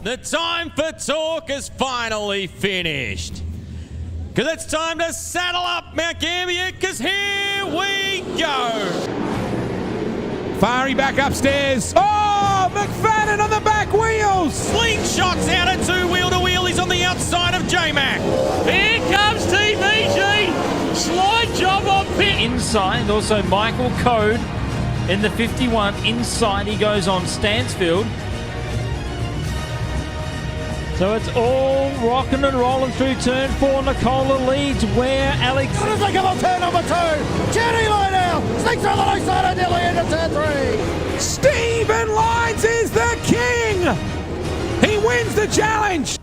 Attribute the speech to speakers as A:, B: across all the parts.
A: The time for talk is finally finished. Because it's time to saddle up Mount Gambier, because here we go.
B: Fari back upstairs. Oh, McFadden on the back wheels.
A: Slingshots out at two-wheel to wheel. He's on the outside of J-Mac.
C: Here comes TVG. Slide job on pit. Inside, also Michael Code in the 51. Inside he goes on Stansfield. So it's all rocking and rolling through turn 4. Nicola leads where Alex...
D: As they come on turn number 2, Jenny line now, sneaks around the low side of Dilly into turn 3.
B: Stephen Lyons is the king. He wins the challenge.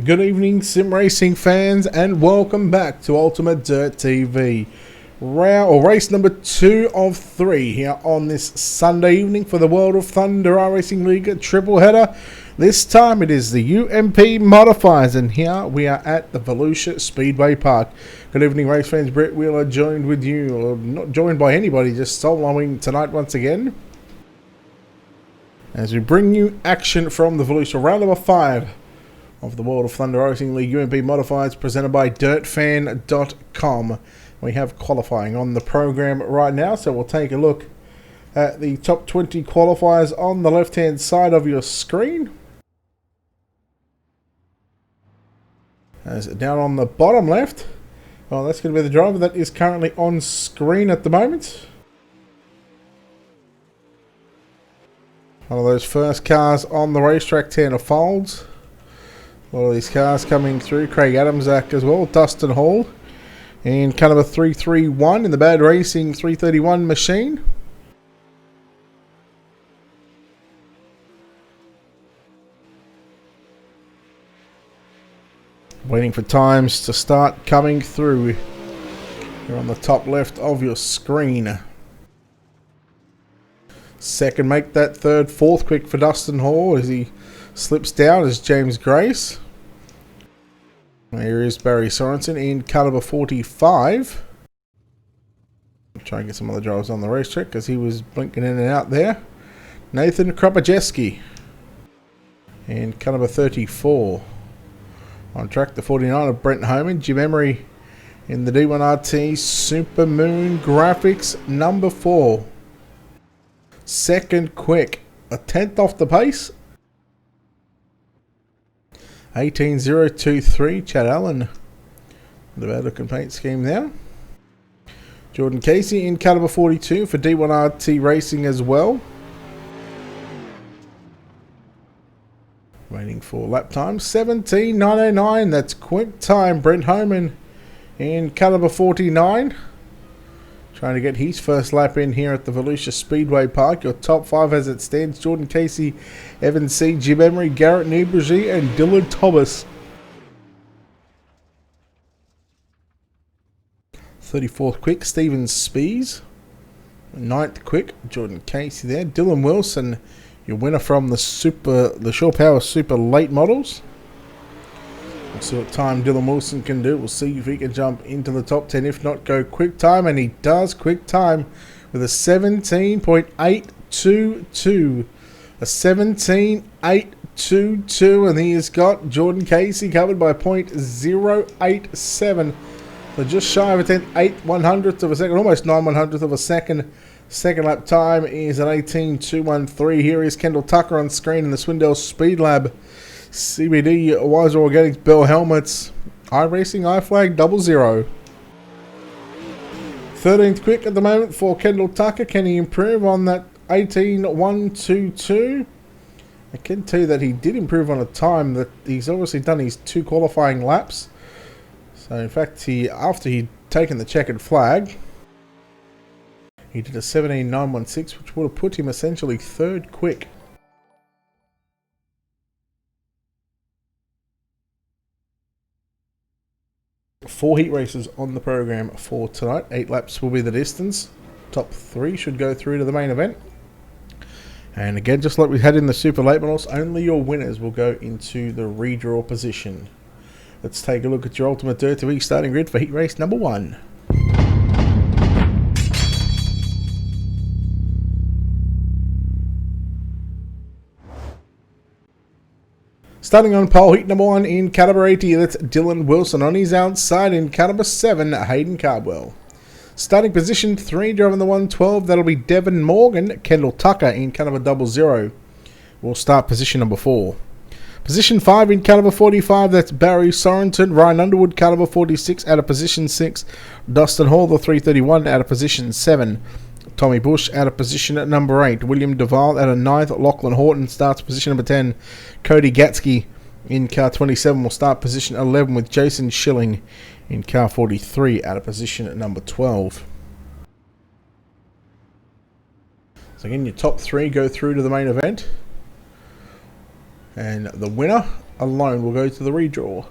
E: Good evening, sim racing fans, and welcome back to Ultimate Dirt TV. Race number 2 of 3 here on this Sunday evening for the World of Thunder iRacing League triple header. This time it is the UMP modifiers, and here we are at the Volusia Speedway Park. Good evening, race fans. Brett Wheeler joined with you, or not joined by anybody, just soloing tonight once again, as we bring you action from the Volusia round number 5 of the World of Thunder Racing League UMP Modifieds, presented by dirtfan.com. We have qualifying on the program right now, so we'll take a look at the top 20 qualifiers on the left hand side of your screen. As down on the bottom left, well, that's going to be the driver that is currently on screen at the moment. One of those first cars on the racetrack, Tanner Folds. A lot of these cars coming through. Craig Adamsack as well. Dustin Hall. And kind of a 331 in the Bad Racing 331 machine. Waiting for times to start coming through. Here on the top left of your screen. Second make that third. Fourth quick for Dustin Hall as he slips down as James Grace. Here is Barry Sorensen in car number 45. Try and get some other drivers on the racetrack because he was blinking in and out there. Nathan Krapajeski in car number 34. On track, the 49 of Brent Homan. Jim Emery in the D1RT Super Moon Graphics number 4. Second quick, a 10th off the pace. 18023, Chad Allen. The bad looking paint scheme there. Jordan Casey in car number 42 for D1RT Racing as well. Waiting for lap time. 17.909. That's quick time. Brent Homan in car number 49. Trying to get his first lap in here at the Volusia Speedway Park. Your top 5 as it stands: Jordan Casey, Evan C., Jim Emery, Garrett Newbury, and Dylan Thomas. 34th quick, Stephen Spees. 9th quick, Jordan Casey there. Dylan Wilson, your winner from the Shore Power Super Late Models. We'll see what time Dylan Wilson can do. We'll see if he can jump into the top 10. If not, go quick time. And he does quick time with a 17.822. A 17.822. And he has got Jordan Casey covered by 0.087. So just shy of a 8/100th of a second. Almost 9/100th of a second. Second lap time is an 18.213. Here is Kendall Tucker on screen in the Swindell Speed Lab. CBD, Wiser Organics, Bell Helmets, iRacing, iFlag 00. 13th quick at the moment for Kendall Tucker. Can he improve on that 18.122? I can tell you that he did improve on a time that he's obviously done his 2 qualifying laps. So in fact, after he'd taken the checkered flag, he did a 17.916, which would have put him essentially 3rd quick. Four heat races on the program for tonight. 8 laps will be the distance. Top 3 should go through to the main event. And again, just like we had in the Super Late Models, only your winners will go into the redraw position. Let's take a look at your Ultimate Dirt TV starting grid for heat race number 1. Starting on pole, heat number 1 in caliber 80, that's Dylan Wilson. On his outside in caliber 7, Hayden Cardwell. Starting position 3, driving the 112, that'll be Devin Morgan. Kendall Tucker in caliber 00 will start position number 4. Position 5 in caliber 45, that's Barry Sorensen. Ryan Underwood, caliber 46, out of position 6. Dustin Hall, the 331, out of position 7. Tommy Bush out of position at number 8. William Duval out of 9th. Lachlan Horton starts position number 10. Cody Gatsky in car 27 will start position 11 with Jason Schilling in car 43 out of position at number 12. So again, your top 3 go through to the main event. And the winner alone will go to the redraw.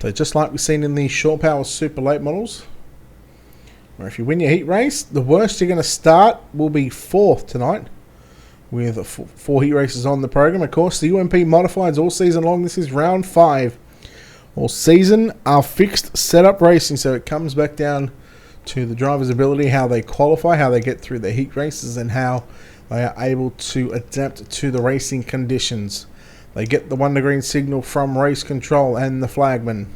E: So just like we've seen in the Shore Power Super Late Models, where if you win your heat race, the worst you're going to start will be 4th tonight, with 4 heat races on the program. Of course, the UMP modifieds all season long. This is round 5. All season are fixed setup racing, so it comes back down to the driver's ability, how they qualify, how they get through the heat races, and how they are able to adapt to the racing conditions. They get the 1 to green signal from race control and the flagman.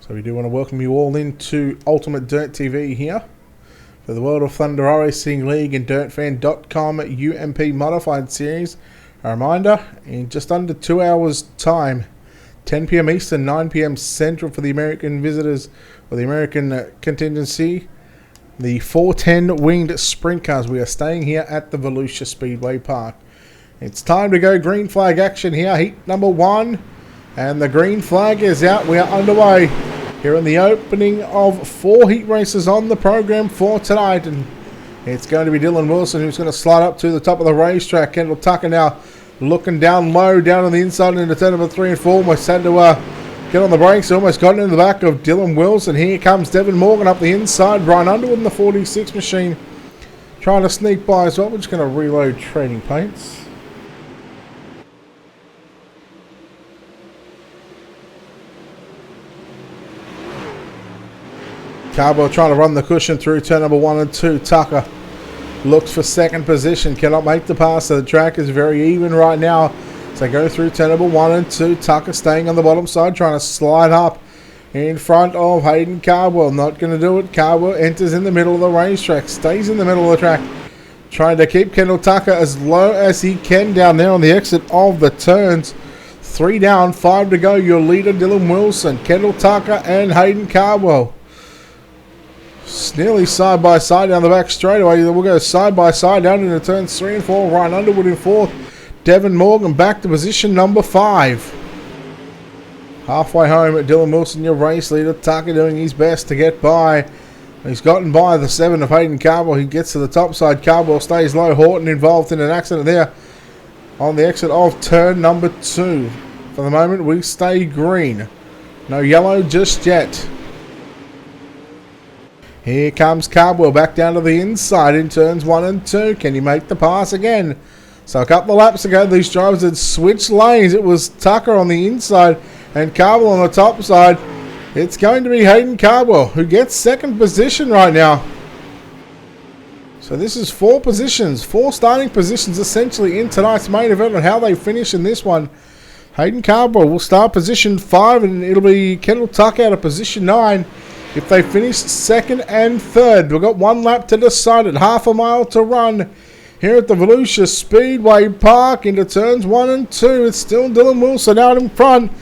E: So we do want to welcome you all into Ultimate Dirt TV here for the World of Thunder iRacing League and DirtFan.com UMP Modified Series. A reminder, in just under 2 hours time, 10 PM Eastern, 9 PM Central for the American visitors, or the American contingency, the 410 winged sprint cars. We are staying here at the Volusia Speedway Park. It's time to go green flag action here. Heat number 1. And the green flag is out. We are underway here in the opening of 4 heat races on the program for tonight. And it's going to be Dylan Wilson who's going to slide up to the top of the racetrack. Kendall Tucker now looking down low, down on the inside into turn number 3 and 4. Almost had to get on the brakes. Almost got into the back of Dylan Wilson. Here comes Devin Morgan up the inside. Brian Underwood in the 46 machine trying to sneak by as well. We're just going to reload training paints. Cardwell trying to run the cushion through turn number 1 and 2. Tucker looks for second position. Cannot make the pass. So the track is very even right now. So go through turn number 1 and 2. Tucker staying on the bottom side, trying to slide up in front of Hayden Cardwell. Not going to do it. Cardwell enters in the middle of the racetrack. Stays in the middle of the track. Trying to keep Kendall Tucker as low as he can down there on the exit of the turns. 3 down, 5 to go. Your leader, Dylan Wilson. Kendall Tucker and Hayden Cardwell. Nearly side by side down the back straightaway. We'll go side by side down into turns 3 and 4. Ryan Underwood in 4th. Devin Morgan back to position number 5. Halfway home at Dylan Wilson, your race leader. Tucker doing his best to get by. He's gotten by the 7 of Hayden Cardwell. He gets to the top side. Cardwell stays low. Horton involved in an accident there on the exit of turn number 2. For the moment, we stay green. No yellow just yet. Here comes Cardwell back down to the inside in turns 1 and 2. Can he make the pass again? So a couple of laps ago, these drivers had switched lanes. It was Tucker on the inside and Cardwell on the top side. It's going to be Hayden Cardwell who gets second position right now. So this is 4 positions, 4 starting positions essentially in tonight's main event and how they finish in this one. Hayden Cardwell will start position 5 and it'll be Kendall Tucker out of position 9. If they finish second and third, we've got 1 lap to decide it. Half a mile to run here at the Volusia Speedway Park into turns 1 and 2. It's still Dylan Wilson out in front.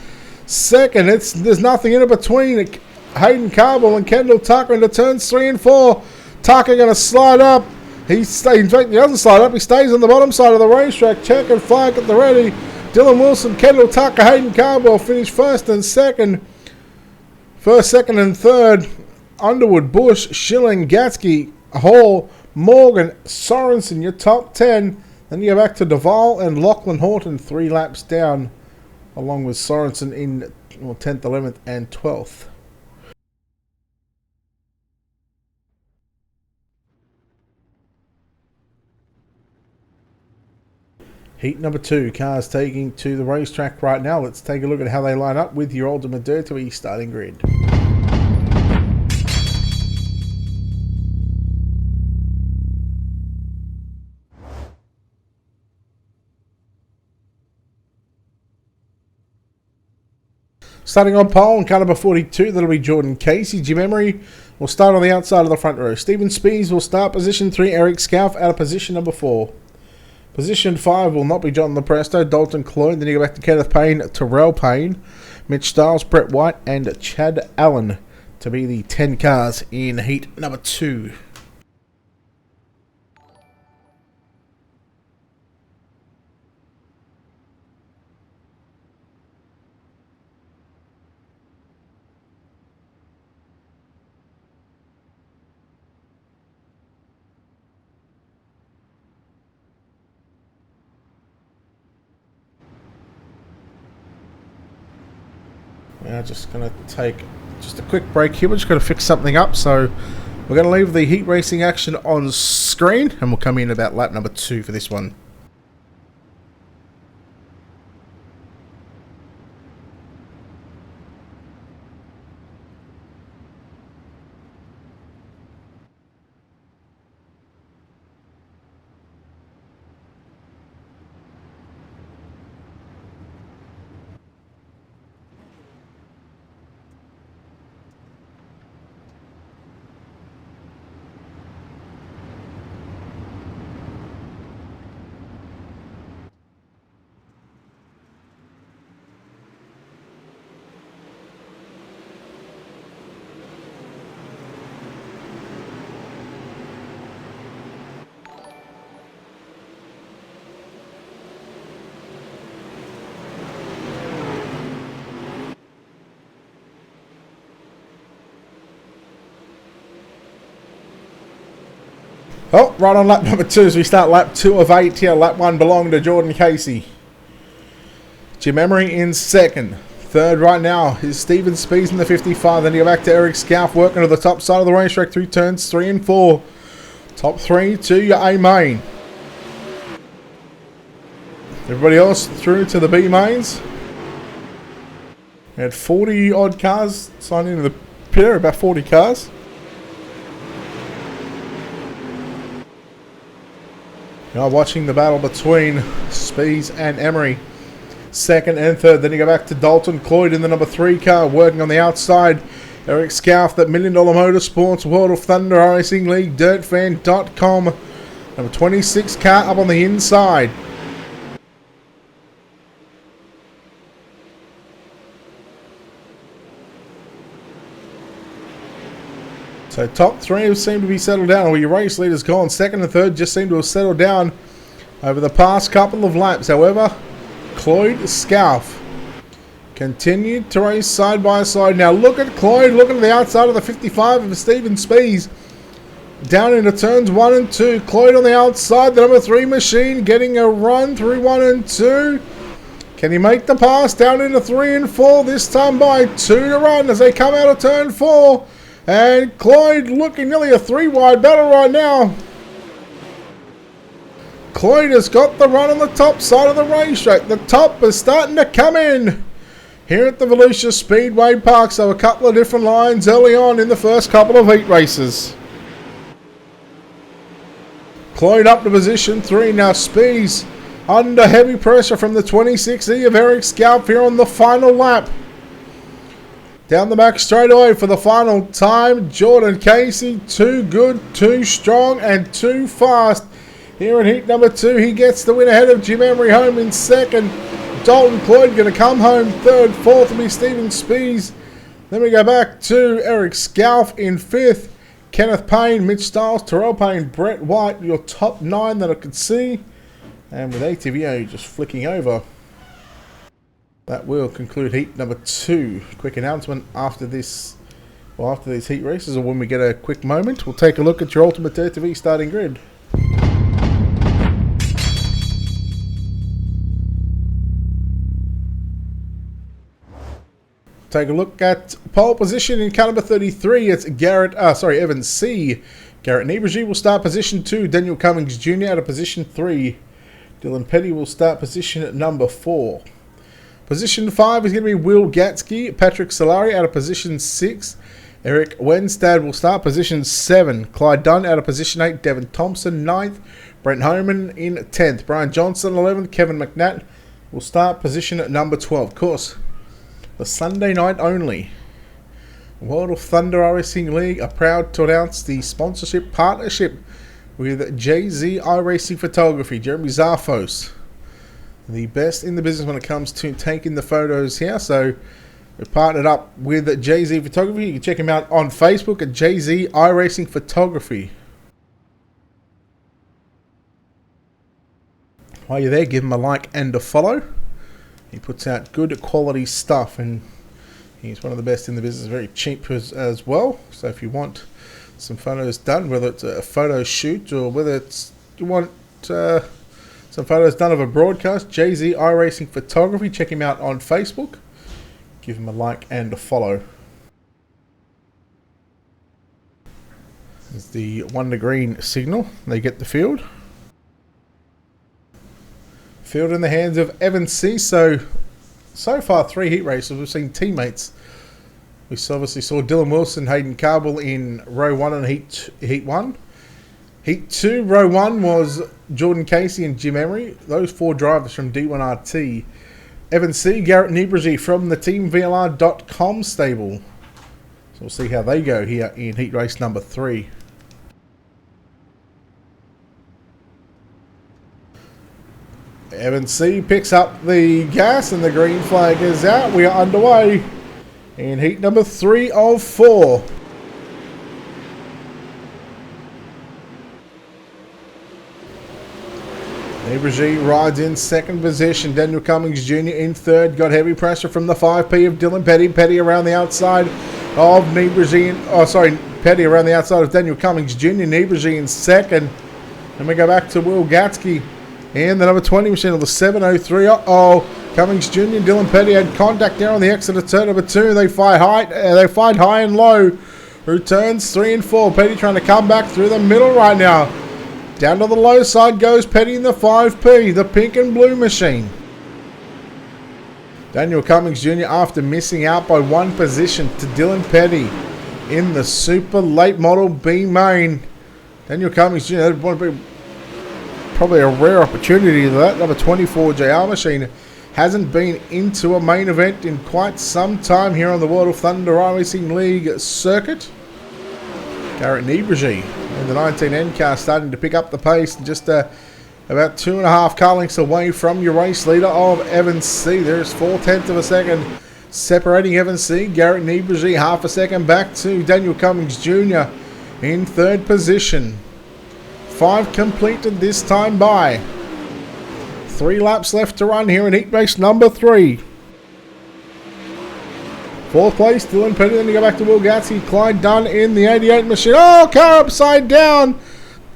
E: Second, there's nothing in it between Hayden Cardwell and Kendall Tucker into turns 3 and 4. Tucker going to slide up. In fact, he doesn't slide up. He stays on the bottom side of the racetrack. Check and flag at the ready. Dylan Wilson, Kendall Tucker, Hayden Cardwell finish first and second. First, second, and third, Underwood, Bush, Schilling, Gatsky, Hall, Morgan, Sorensen, your top 10. Then you go back to Duval and Lachlan Horton, 3 laps down, along with Sorensen in 10th, 11th, and 12th. Heat number 2, cars taking to the racetrack right now. Let's take a look at how they line up with your Ultimate Dirty starting grid. Starting on pole in car number 42, that'll be Jordan Casey. Jim Emery will start on the outside of the front row. Stephen Spees will start position 3. Eric Scalf out of position number 4. Position 5 will not be John Lepresto, Dalton Cloyd. Then you go back to Kenneth Payne, Terrell Payne, Mitch Stiles, Brett White, and Chad Allen to be the 10 cars in heat number 2. Now just going to take just a quick break here. We're just going to fix something up. So we're going to leave the heat racing action on screen and we'll come in about lap number 2 for this one. Oh, right on lap number 2 as we start lap 2 of 8 here. Lap 1 belonged to Jordan Casey. Jim Emery in second. Third right now is Stephen Spees in the 55. Then you go back to Eric Scalf working to the top side of the racetrack through turns 3 and 4. Top 3 to your A main. Everybody else through to the B mains. We had 40 odd cars signed into the pit, about 40 cars. Now watching the battle between Spees and Emery. Second and third. Then you go back to Dalton Cloyd in the number 3 car working on the outside. Eric Scalf, that $1 Million Motorsports World of Thunder Racing League DirtFan.com. Number 26 car up on the inside. So top 3 seem to be settled down. Well, your race leaders gone. Second and third just seem to have settled down over the past couple of laps. However, Cloyd Scalf continued to race side by side. Now look at Cloyd looking at the outside of the 55 of Stephen Spees. Down into turns 1 and 2. Cloyd on the outside. The number 3 machine getting a run through 1 and 2. Can he make the pass down into 3 and 4? This time by 2 to run as they come out of turn 4. And Clyde looking nearly a 3-wide battle right now. Clyde has got the run on the top side of the racetrack. The top is starting to come in here at the Volusia Speedway Park. So a couple of different lines early on in the first couple of heat races. Clyde up to position 3. Now Spees under heavy pressure from the 26E of Eric Scalp here on the final lap. Down the back straight away for the final time. Jordan Casey, too good, too strong, and too fast. Here in heat number 2, he gets the win ahead of Jim Emery home in second. Dalton Clyde going to come home third. Fourth will be Stephen Spees. Then we go back to Eric Scalf in fifth. Kenneth Payne, Mitch Stiles, Terrell Payne, Brett White, your top 9 that I could see. And with ATVO just flicking over, that will conclude heat number 2. Quick announcement after this, well, after these heat races, or when we get a quick moment, we'll take a look at your Ultimate Dirt TV starting grid. Take a look at pole position in car number 33. It's Evan C. Garrett Niebuhr will start position 2. Daniel Cummings Jr. out of position 3. Dylan Petty will start position at number 4. Position 5 is going to be Will Gatsky. Patrick Solari out of position 6. Eric Wenstad will start position 7. Clyde Dunn out of position 8. Devin Thompson 9th. Brent Homan in 10th. Brian Johnson 11th. Kevin McNatt will start position at number 12. Of course, the Sunday night only World of Thunder iRacing League are proud to announce the sponsorship partnership with JZ iRacing Photography. Jeremy Zarfos, the best in the business when it comes to taking the photos here. So we've partnered up with JZ Photography. You can check him out on Facebook at JZ iRacing Photography. While you're there, give him a like and a follow. He puts out good quality stuff, and he's one of the best in the business. Very cheap as well. So if you want some photos done, whether it's a photo shoot or whether it's you want some photos done of a broadcast, JZ iRacing Photography, check him out on Facebook. Give him a like and a follow. There's the Wonder Green signal. They get the field. Field in the hands of Evan C. So far 3 heat races, we've seen teammates. We obviously saw Dylan Wilson, Hayden Carball in row 1 and heat 1. Heat 2, row 1 was Jordan Casey and Jim Emery. Those 4 drivers from D1RT. Evan C. Garrett Niebuhr from the TeamVLR.com stable. So we'll see how they go here in heat race number 3. Evan C. picks up the gas and the green flag is out. We are underway in heat number 3 of 4. Niebuhr rides in second position. Daniel Cummings Jr. in third. Got heavy pressure from the 5P of Dylan Petty. Petty around the outside of Petty around the outside of Daniel Cummings Jr. Niebuhr in second. Then we go back to Will Gatsky. And the number 20 machine of the 703. Cummings Jr. and Dylan Petty had contact there on the exit of turn number 2. They fight high and low. Returns 3 and 4. Petty trying to come back through the middle right now. Down to the low side goes Petty in the 5P, the pink and blue machine. Daniel Cummings Jr. after missing out by 1 position to Dylan Petty in the super late model B main. Daniel Cummings Jr. That would be probably a rare opportunity. That number 24 JR machine hasn't been into a main event in quite some time here on the World of Thunder iRacing League circuit. Garrett Niebuhr in the 19N car starting to pick up the pace, just about 2.5 car lengths away from your race leader of Evan C. There's 0.4 of a second separating Evan C. Garrett Niebuhr half a second back to Daniel Cummings Jr. in third position. 5 completed this time by. 3 laps left to run here in heat race number 3. 4th place, Dylan Petty. Then you go back to Will Gatsky. Clyde Dunn in the 88 machine. Car upside down.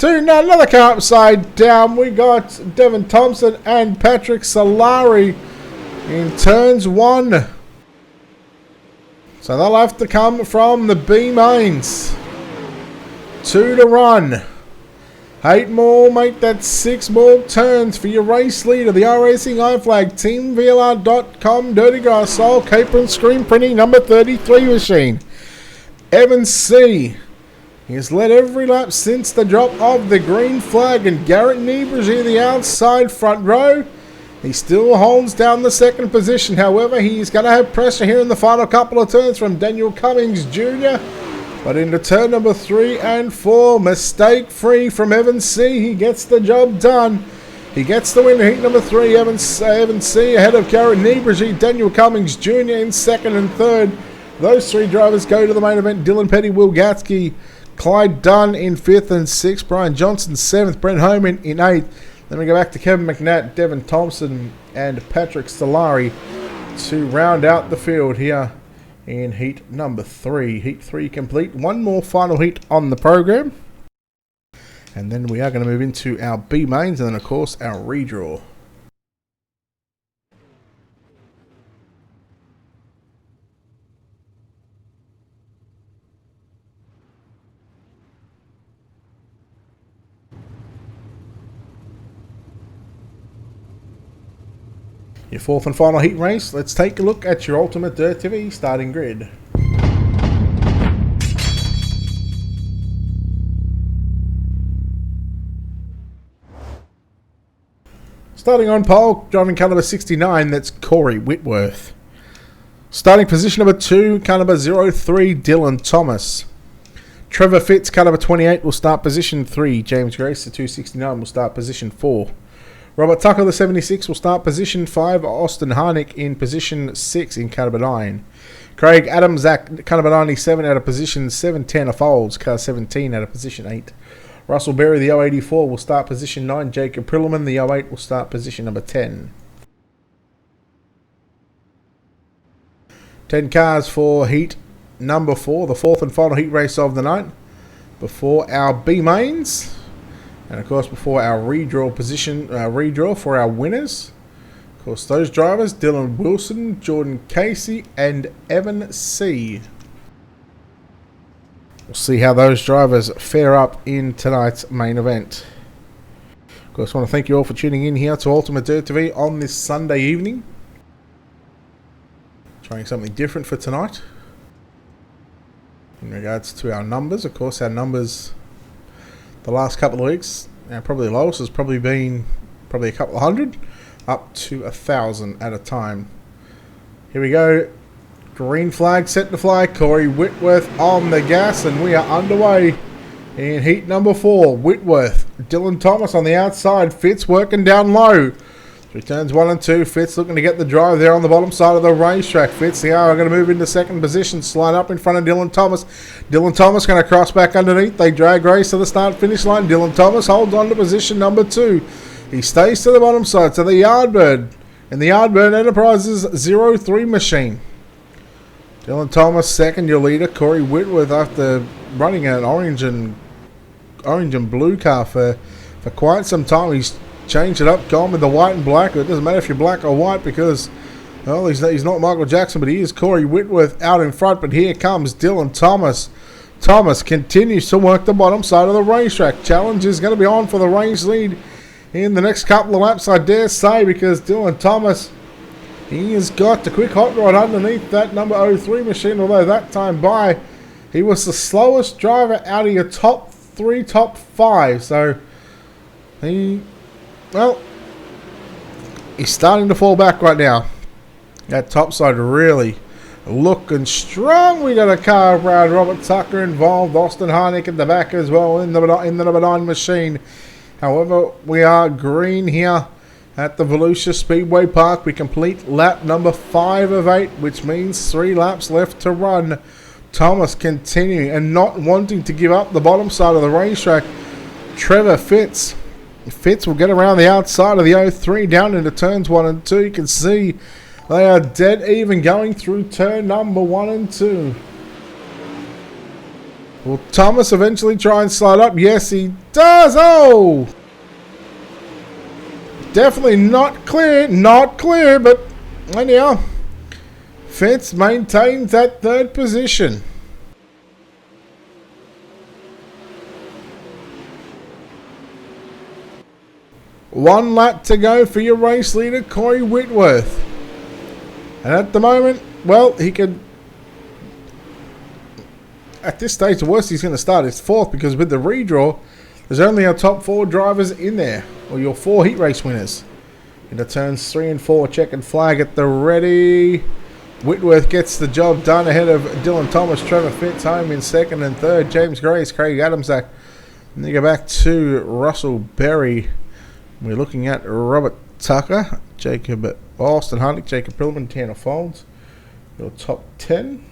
E: Another car upside down. We got Devin Thompson and Patrick Solari in turns 1, So they'll have to come from the B mains. 2 to run. 8 more, make that 6 more turns for your race leader, the iRacing iFlag, TeamVLR.com, Dirty Grass, Soul, Caper and Screen Printing, number 33 machine. Evan C. He has led every lap since the drop of the green flag, and Garrett Niebuhr, the outside front row. He still holds down the second position. However, he's going to have pressure here in the final couple of turns from Daniel Cummings Jr. But into turn number 3 and 4, mistake free from Evan C. He gets the job done. He gets the win in heat number 3. Evan C ahead of Garrett Niebuhr, Daniel Cummings Jr. in second and third. Those 3 drivers go to the main event. Dylan Petty, Will Gatsky, Clyde Dunn in 5th and 6th. Brian Johnson 7th. Brent Homan in 8th. Then we go back to Kevin McNatt, Devin Thompson and Patrick Stellari to round out the field here in heat number 3. Heat 3 complete. One more final heat on the program. And then we are going to move into our B mains and then of course our redraw. Your 4th and final heat race. Let's take a look at your Ultimate Dirt TV starting grid. Starting on pole, driving car number 69, that's Corey Whitworth. Starting position number 2, car number 03, Dylan Thomas. Trevor Fitz, car number 28, will start position 3. James Grace, the 269, will start position 4. Robert Tucker, the 76, will start position 5. Austin Harnick in position 6 in car number 9. Craig Adams, car number 97, out of position 7. Tanner Folds, car 17, out of position 8. Russell Berry, the 084, will start position 9. Jacob Prillman, the 08, will start position number 10. 10 cars for heat number 4, the 4th and final heat race of the night. Before our B mains. And of course, before our redraw for our winners, of course, those drivers, Dylan Wilson, Jordan Casey, and Evan C. We'll see how those drivers fare up in tonight's main event. Of course, I want to thank you all for tuning in here to Ultimate Dirt TV on this Sunday evening. Trying something different for tonight. In regards to our numbers, of course, our numbers the last couple of weeks, probably the lowest has probably been a couple of hundred, up to 1,000 at a time. Here we go. Green flag set to fly. Corey Whitworth on the gas, and we are underway in heat number 4. Whitworth, Dylan Thomas on the outside. Fitz working down low. Through turns 1 and 2, Fitz looking to get the drive there on the bottom side of the racetrack. Fitz, they are going to move into second position, slide up in front of Dylan Thomas. Dylan Thomas going to cross back underneath. They drag race to the start-finish line. Dylan Thomas holds on to position number 2. He stays to the bottom side, to the Yardbird. And the Yardbird Enterprises 03 machine. Dylan Thomas second, your leader. Corey Whitworth, after running an orange and blue car for quite some time, he's changed it up, gone with the white and black. It doesn't matter if you're black or white because, well, he's not Michael Jackson, but he is Corey Whitworth out in front. But here comes Dylan Thomas. Thomas continues to work the bottom side of the racetrack. Challenge is going to be on for the race lead in the next couple of laps, I dare say, because Dylan Thomas, he has got the quick hot rod underneath that number 03 machine, although that time by, he was the slowest driver out of your top 3, top 5. So, he's starting to fall back right now. That top side really looking strong. We got a car around Robert Tucker involved. Austin Harnick in the back as well in the number 9 machine. However, we are green here at the Volusia Speedway Park. We complete lap number 5 of 8, which means 3 laps left to run. Thomas continuing and not wanting to give up the bottom side of the racetrack. Trevor Fitz will get around the outside of the 03 down into turns 1 and 2. You can see they are dead even going through turn number 1 and 2. Will Thomas eventually try and slide up? Yes, he does. Oh! Definitely not clear, but anyhow, Fitz maintains that third position. One lap to go for your race leader, Corey Whitworth. And at the moment, well, he could... At this stage, the worst he's going to start is fourth, because with the redraw, there's only our top 4 drivers in there, or your 4 heat race winners. Into turns 3 and 4, checkered flag at the ready. Whitworth gets the job done ahead of Dylan Thomas. Trevor Fitz home in second and third. James Grace, Craig Adamsack. And then you go back to Russell Berry. We're looking at Robert Tucker, Jacob Austin Huntley, Jacob Pillman, Tanner Folds. Your top 10.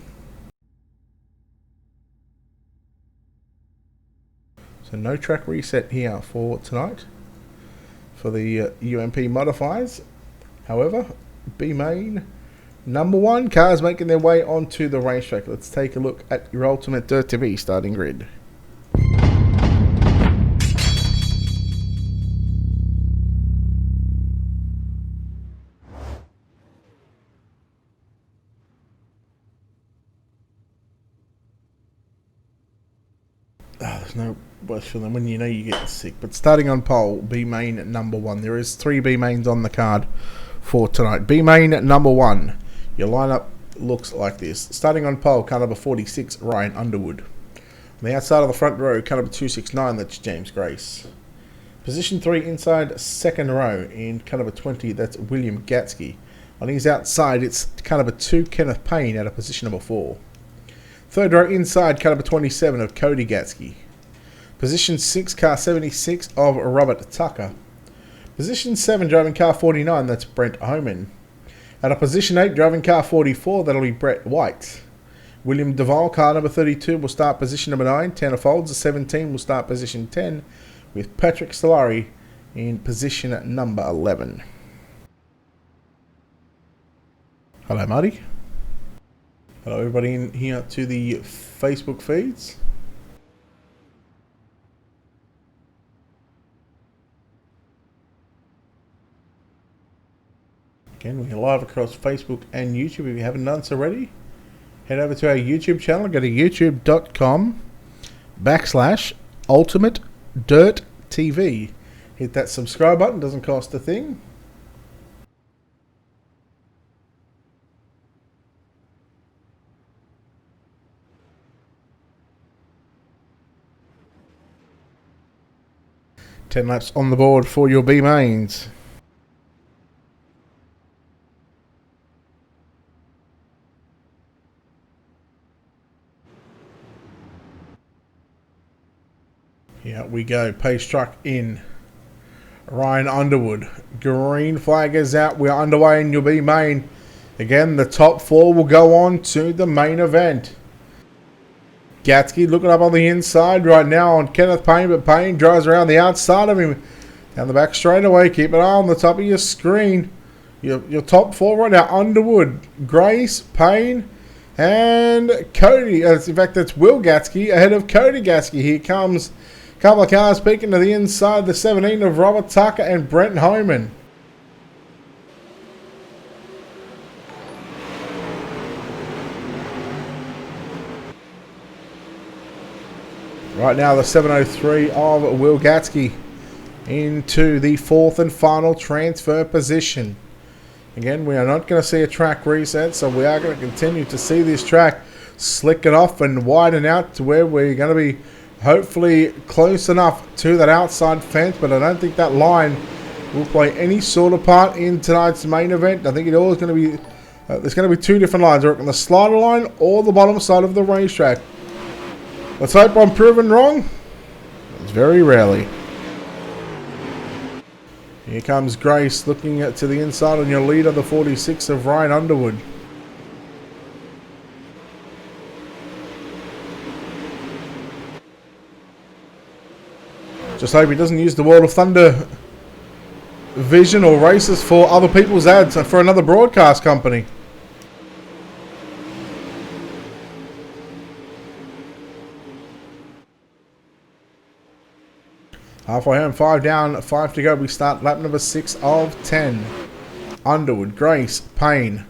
E: So no track reset here for tonight for the UMP modifiers. However, B main number 1 cars making their way onto the racetrack. Let's take a look at your Ultimate Dirt TV starting grid. There's no worse feeling when you know you're getting sick. But starting on pole, B main number 1. There is 3 B mains on the card for tonight. B main number 1. Your lineup looks like this. Starting on pole, car number 46, Ryan Underwood. On the outside of the front row, car number 269, that's James Grace. Position 3 inside second row in car number 20, that's William Gatsky. On his outside, it's car number 2, Kenneth Payne, out of position number 4. Third row inside, car number 27 of Cody Gatsky. Position 6, car 76 of Robert Tucker. Position 7, driving car 49, that's Brent Homan. At a position 8, driving car 44, that'll be Brett White. William Duvall, car number 32, will start position number 9. Tanner Folds, the 17, will start position 10, with Patrick Solari in position number 11. Hello, Marty. Hello, everybody in here to the Facebook feeds. Again, we're live across Facebook and YouTube. If you haven't done so already, head over to our YouTube channel. Go to youtube.com/Ultimate Dirt TV. Hit that subscribe button. Doesn't cost a thing. Ten laps on the board for your B mains. Here we go. Pace truck in. Ryan Underwood. Green flag is out. We're underway in your B main. Again, the top 4 will go on to the main event. Gatsky looking up on the inside right now on Kenneth Payne, but Payne drives around the outside of him. Down the back straightaway. Keep an eye on the top of your screen. Your top 4 right now. Underwood, Grace, Payne, and Cody. In fact, that's Will Gatsky ahead of Cody Gatsky. Here comes a couple of cars peeking to the inside. The 17 of Robert Tucker and Brent Homan. Right now, the 703 of Will Gatsky into the 4th and final transfer position. Again, we are not going to see a track reset, so we are going to continue to see this track slick it off and widen out to where we're going to be hopefully close enough to that outside fence, but I don't think that line will play any sort of part in tonight's main event. I think it all is going to be, there's going to be 2 different lines, on the slider line or the bottom side of the racetrack. Let's hope I'm proven wrong. It's very rarely. Here comes Grace looking to the inside on your leader, the 46 of Ryan Underwood. Just hope he doesn't use the World of Thunder vision or races for other people's ads for another broadcast company. Halfway home, 5 down, 5 to go. We start lap number 6 of 10. Underwood, Grace, Payne,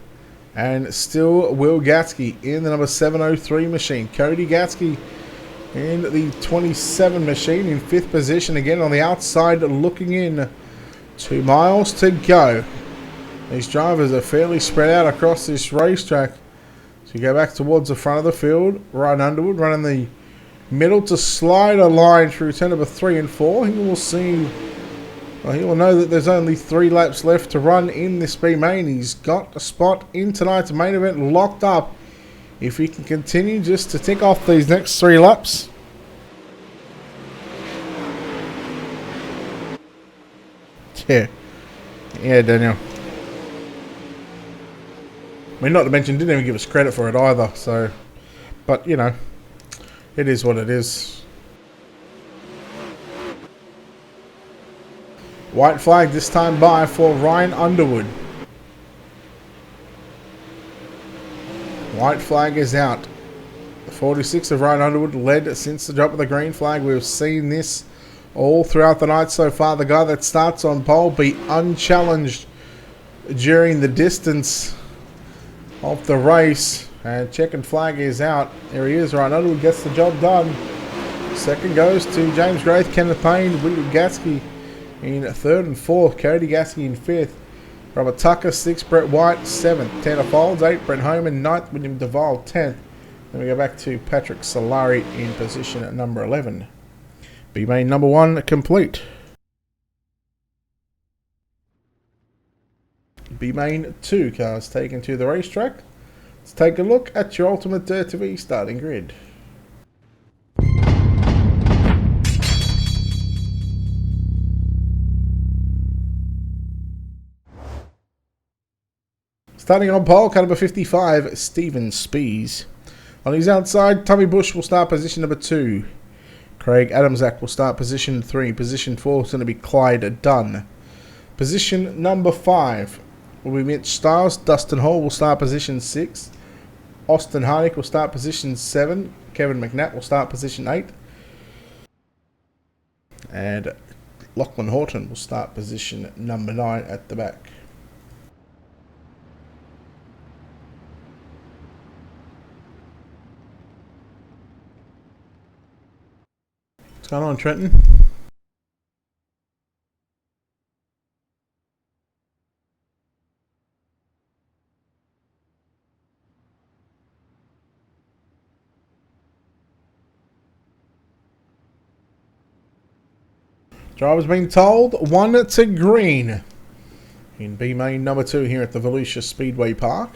E: And still Will Gatsky in the number 703 machine. Cody Gatsky in the 27 machine in 5th position. Again on the outside looking in. 2 miles to go. These drivers are fairly spread out across this racetrack. So you go back towards the front of the field. Ryan Underwood running the middle to slider line through turn number 3 and 4. He will see... Well, he will know that there's only 3 laps left to run in this B main. He's got a spot in tonight's main event locked up. If he can continue just to tick off these next 3 laps. Yeah. Yeah, Daniel. I mean, not to mention, didn't even give us credit for it either. So, but, you know, it is what it is. White flag this time by for Ryan Underwood. White flag is out. The 46 of Ryan Underwood led since the drop of the green flag. We've seen this all throughout the night so far. The guy that starts on pole be unchallenged during the distance of the race. And checkered flag is out. There he is. Ryan Underwood gets the job done. Second goes to James Graith, Kenneth Payne, William Gatsky in 3rd and 4th. Cody Gatsky in 5th. Robert Tucker 6th. Brett White 7th. Tanner Folds 8th. Brent Homan 9th. William Duval 10th. Then we go back to Patrick Solari in position at number 11. B main number 1 complete. B main 2 cars taken to the racetrack. Let's take a look at your Ultimate Dirt TV starting grid. Starting on pole, car number 55, Stephen Spees. On his outside, Tommy Bush will start position number 2. Craig Adamsack will start position 3. Position 4 is going to be Clyde Dunn. Position number 5 will be Mitch Stiles. Dustin Hall will start position 6. Austin Harnick will start position 7. Kevin McNatt will start position 8. And Lachlan Horton will start position number 9 at the back. What's going on, Trenton? Driver's been told 1 to green in B main number 2 here at the Volusia Speedway Park.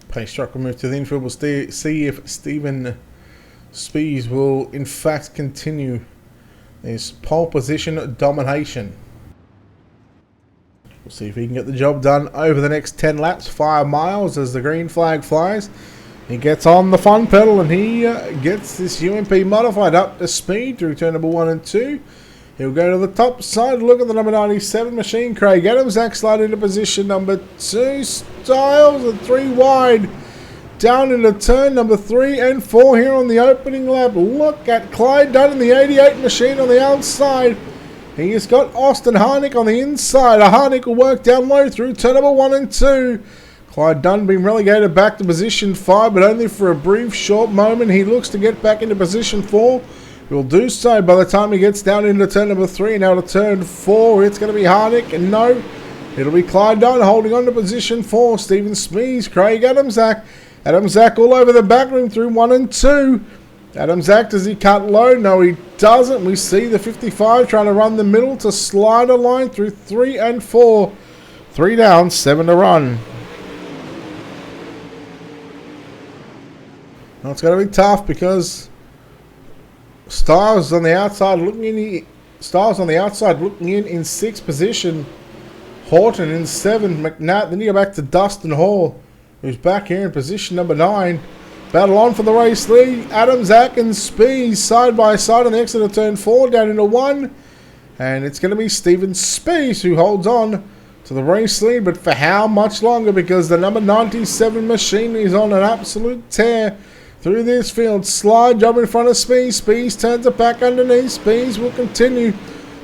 E: Pace truck will move to the infield. We'll see if Stephen Spees will in fact continue this pole position domination. We'll see if he can get the job done over the next 10 laps, 5 miles as the green flag flies. He gets on the fun pedal and he gets this UMP modified up to speed through turn number 1 and 2. He'll go to the top side, look at the number 97 machine. Craig Adamsack slide into position number 2. Styles and 3 wide. Down into turn number 3 and 4 here on the opening lap. Look at Clyde Dunn in the 88 machine on the outside. He has got Austin Harnick on the inside. Harnick will work down low through turn number 1 and 2. Clyde Dunn being relegated back to position 5, but only for a brief short moment. He looks to get back into position 4. He'll do so by the time he gets down into turn number 3 and out of turn 4. It's going to be Harnick, and no, it'll be Clyde Dunn holding on to position 4. Stephen Spees, Craig Adamsack. Adamsack all over the back room through 1 and 2. Adamsack, does he cut low? No, he doesn't. We see the 55 trying to run the middle to slide a line through 3 and 4. 3 down, 7 to run. Now it's going to be tough because Styles on the outside looking in. In 6th position. Horton in 7. McNatt. Then you go back to Dustin Hall, who's back here in position number 9. Battle on for the race lead. Adamsack and Spees side by side on the exit of turn 4 down into 1. And it's going to be Stephen Spees who holds on to the race lead, but for how much longer? Because the number 97 machine is on an absolute tear through this field. Slide job in front of Spees. Spees turns it back underneath. Spees will continue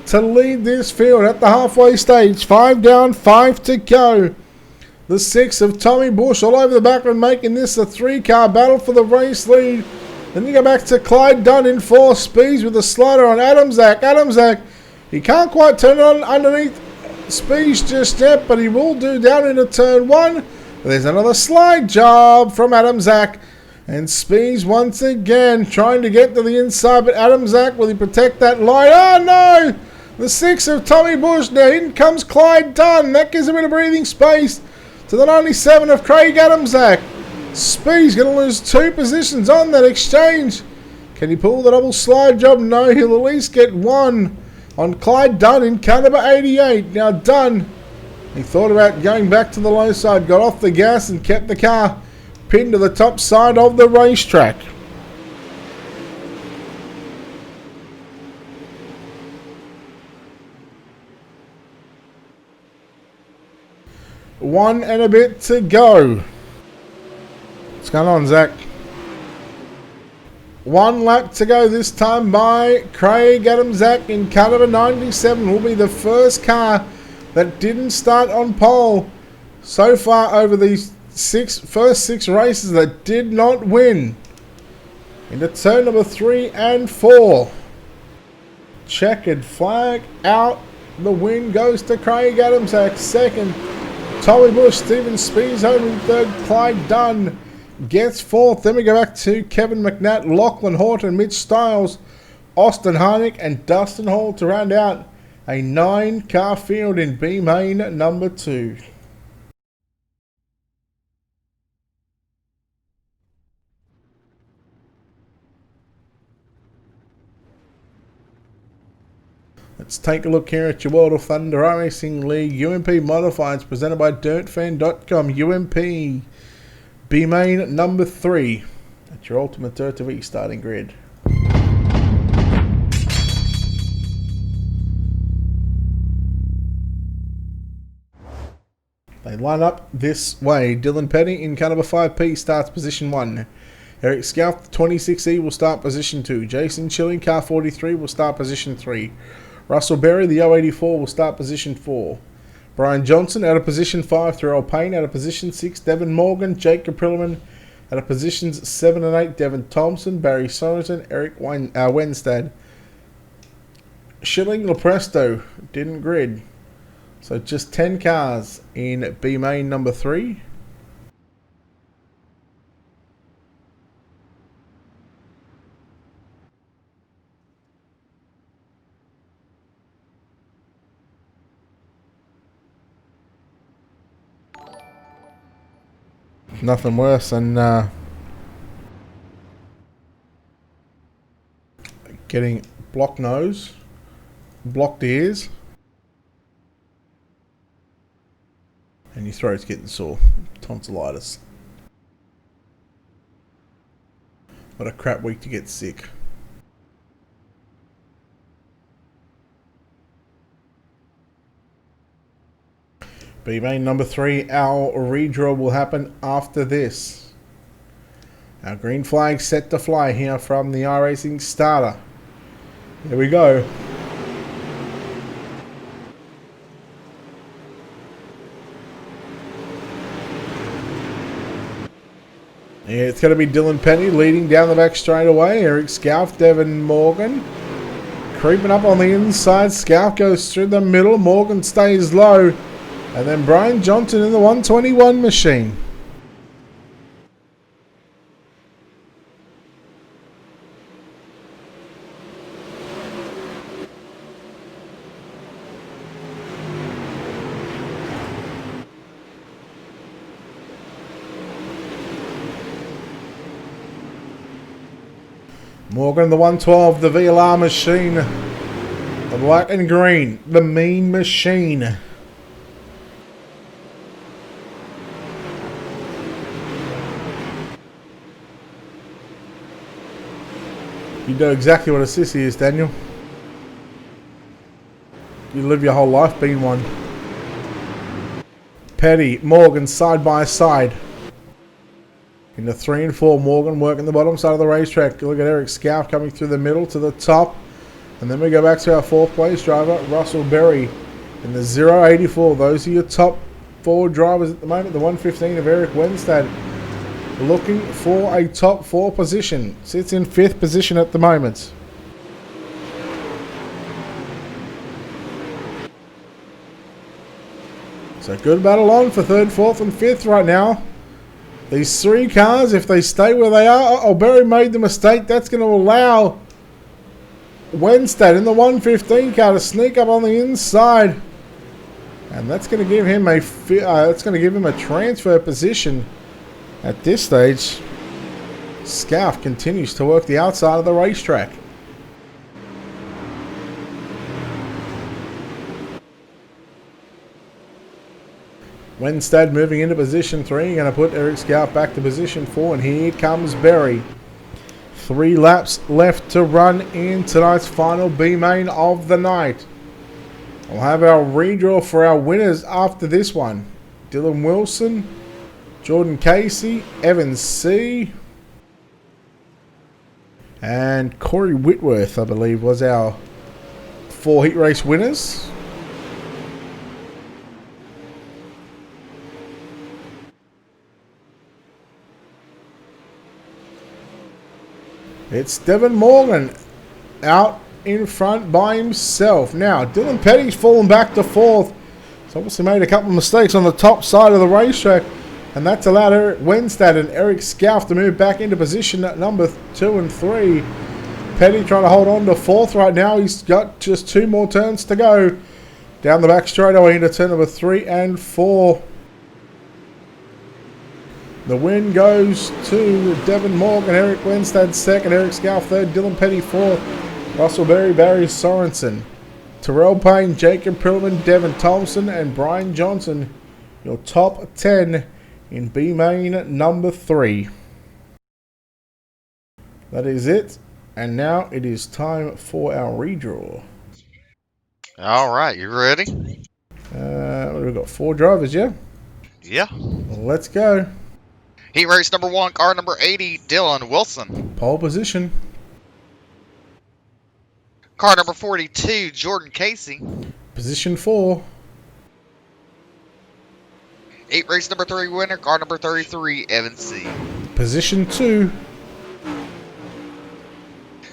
E: to lead this field at the halfway stage. 5 down, 5 to go. The 6 of Tommy Bush all over the background, making this a 3-car battle for the race lead. Then you go back to Clyde Dunn in 4. Spees with a slider on Adamzak. Adamzak, he can't quite turn it on underneath Spees just yet, but he will do down into turn 1. There's another slide job from Adamzak. And Spees once again trying to get to the inside, but Adamzak, will he protect that line? Oh no! The 6 of Tommy Bush. Now in comes Clyde Dunn. That gives a bit of breathing space to the 97 of Craig Adamzak. Spees going to lose 2 positions on that exchange. Can he pull the double slide job? No, he'll at least get 1 on Clyde Dunn in car number 88. Now Dunn, he thought about going back to the low side, got off the gas and kept the car pinned to the top side of the racetrack. One and a bit to go. What's going on, Zach? 1 lap to go this time by Craig Adamzak in car number 97. Will be the first car that didn't start on pole so far over these first 6 races that did not win. Into turn number 3 and 4. Checkered flag out. The win goes to Craig Adamzak. Second, Tommy Bush. Stephen Spees home in third. Clyde Dunn gets 4th. Then we go back to Kevin McNatt, Lachlan Horton, Mitch Stiles, Austin Harnick and Dustin Hall to round out a 9-car field in B main number 2. Let's take a look here at your World of Thunder iRacing League UMP Modifieds presented by DirtFan.com. UMP B main number 3 at your Ultimate Dirt TV starting grid. They line up this way. Dylan Petty in car number 5P starts position 1. Eric Scalf, 26E, will start position 2. Jason Chilling, car 43, will start position 3. Russell Berry, the 084, will start position 4. Brian Johnson out of position 5. Thurl Payne out of position 6. Devin Morgan, Jake Caprilliman out of positions 7 and 8. Devin Thompson, Barry Sorensen, Eric Wenstad. Schilling, Lepresto didn't grid. So just 10 cars in B main number 3. Nothing worse than getting blocked nose, blocked ears, and your throat's getting sore. Tonsillitis. What a crap week to get sick. B main number 3, our redraw will happen after this. Our green flag set to fly here from the iRacing starter. Here we go. Yeah, it's going to be Dylan Penny leading down the back straight away. Eric Scalf, Devin Morgan creeping up on the inside. Scalf goes through the middle. Morgan stays low. And then Brian Johnson in the 121 machine. Morgan the 112, the VLR machine. The black and green, the mean machine. You know exactly what a sissy is, Daniel. You live your whole life being one. Petty, Morgan side by side. In the 3 and 4, Morgan working the bottom side of the racetrack. Look at Eric Scout coming through the middle to the top. And then we go back to our 4th place driver, Russell Berry. In the 084, those are your top 4 drivers at the moment. The 115 of Eric Wenstad looking for a top 4 position. Sits in 5th position at the moment. So good battle on for 3rd, 4th and 5th right now. These 3 cars, if they stay where they are... Oh, Berry made the mistake. That's going to allow Wenstad in the 115 car to sneak up on the inside. And that's going to give him a transfer position at this stage. Scout continues to work the outside of the racetrack. Wenstad moving into position 3. Going to put Eric Scout back to position 4. And here comes Berry. 3 laps left to run in tonight's final B main of the night. We'll have our redraw for our winners after this one. Dylan Wilson, Jordan Casey, Evan C. And Corey Whitworth, I believe, was our 4 heat race winners. It's Devin Morgan out in front by himself. Now, Dylan Petty's fallen back to 4th. He's obviously made a couple of mistakes on the top side of the racetrack. And that's allowed Eric Wenstad and Eric Scalf to move back into position at number 2 and 3. Petty trying to hold on to 4th right now. He's got just 2 more turns to go. Down the back straightaway into turn number 3 and 4. The win goes to Devin Morgan, Eric Wenstad 2nd, Eric Scalf 3rd, Dylan Petty 4th, Russell Berry, Barry Sorensen, Terrell Payne, Jacob Pillman, Devin Thompson, and Brian Johnson, your top 10 in B main number 3. That is it, and now it is time for our redraw.
F: All right, you ready?
E: We've got 4 drivers, yeah?
F: Yeah.
E: Let's go.
F: Heat race number 1, car number 80, Dylan Wilson.
E: Pole position.
F: Car number 42, Jordan Casey.
E: Position 4.
F: Heat race number 3 winner, car number 33, Evan C.
E: Position 2.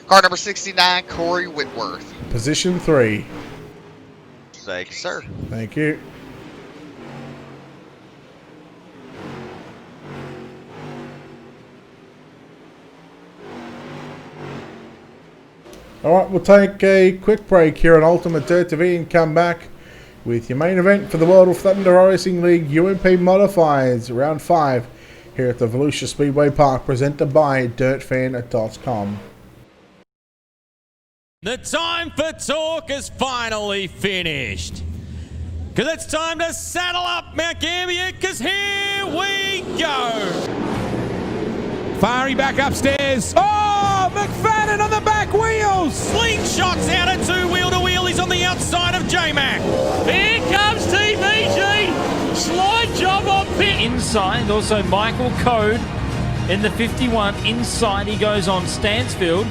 F: Car number 69, Corey Whitworth.
E: Position 3.
F: Thank you, sir.
E: Thank you. Alright, we'll take a quick break here on Ultimate Dirt TV and come back with your main event for the World of Thunder Racing League UMP Modifieds Round 5 here at the Volusia Speedway Park, presented by DirtFan.com.
A: The time for talk is finally finished. Because it's time to saddle up, Mount Gambier, because here we go.
B: Fiery back upstairs. Oh, McFadden on the back wheels.
A: Slingshots out at 2 wheel to wheel. He's on the outside of J-Mac.
C: Here comes TVG. Slide job on pit. Inside, also Michael Code in the 51. Inside he goes on Stansfield.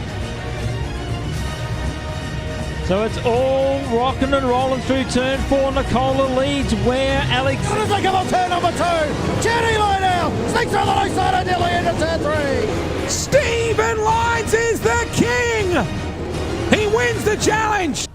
C: So it's all rocking and rolling through turn 4. Nicola leads where Alex...
D: As they come on turn number 2, Jenny line out, sneaks through the low side of Dilly into turn 3.
B: Stephen Lyons is the king. He wins the challenge.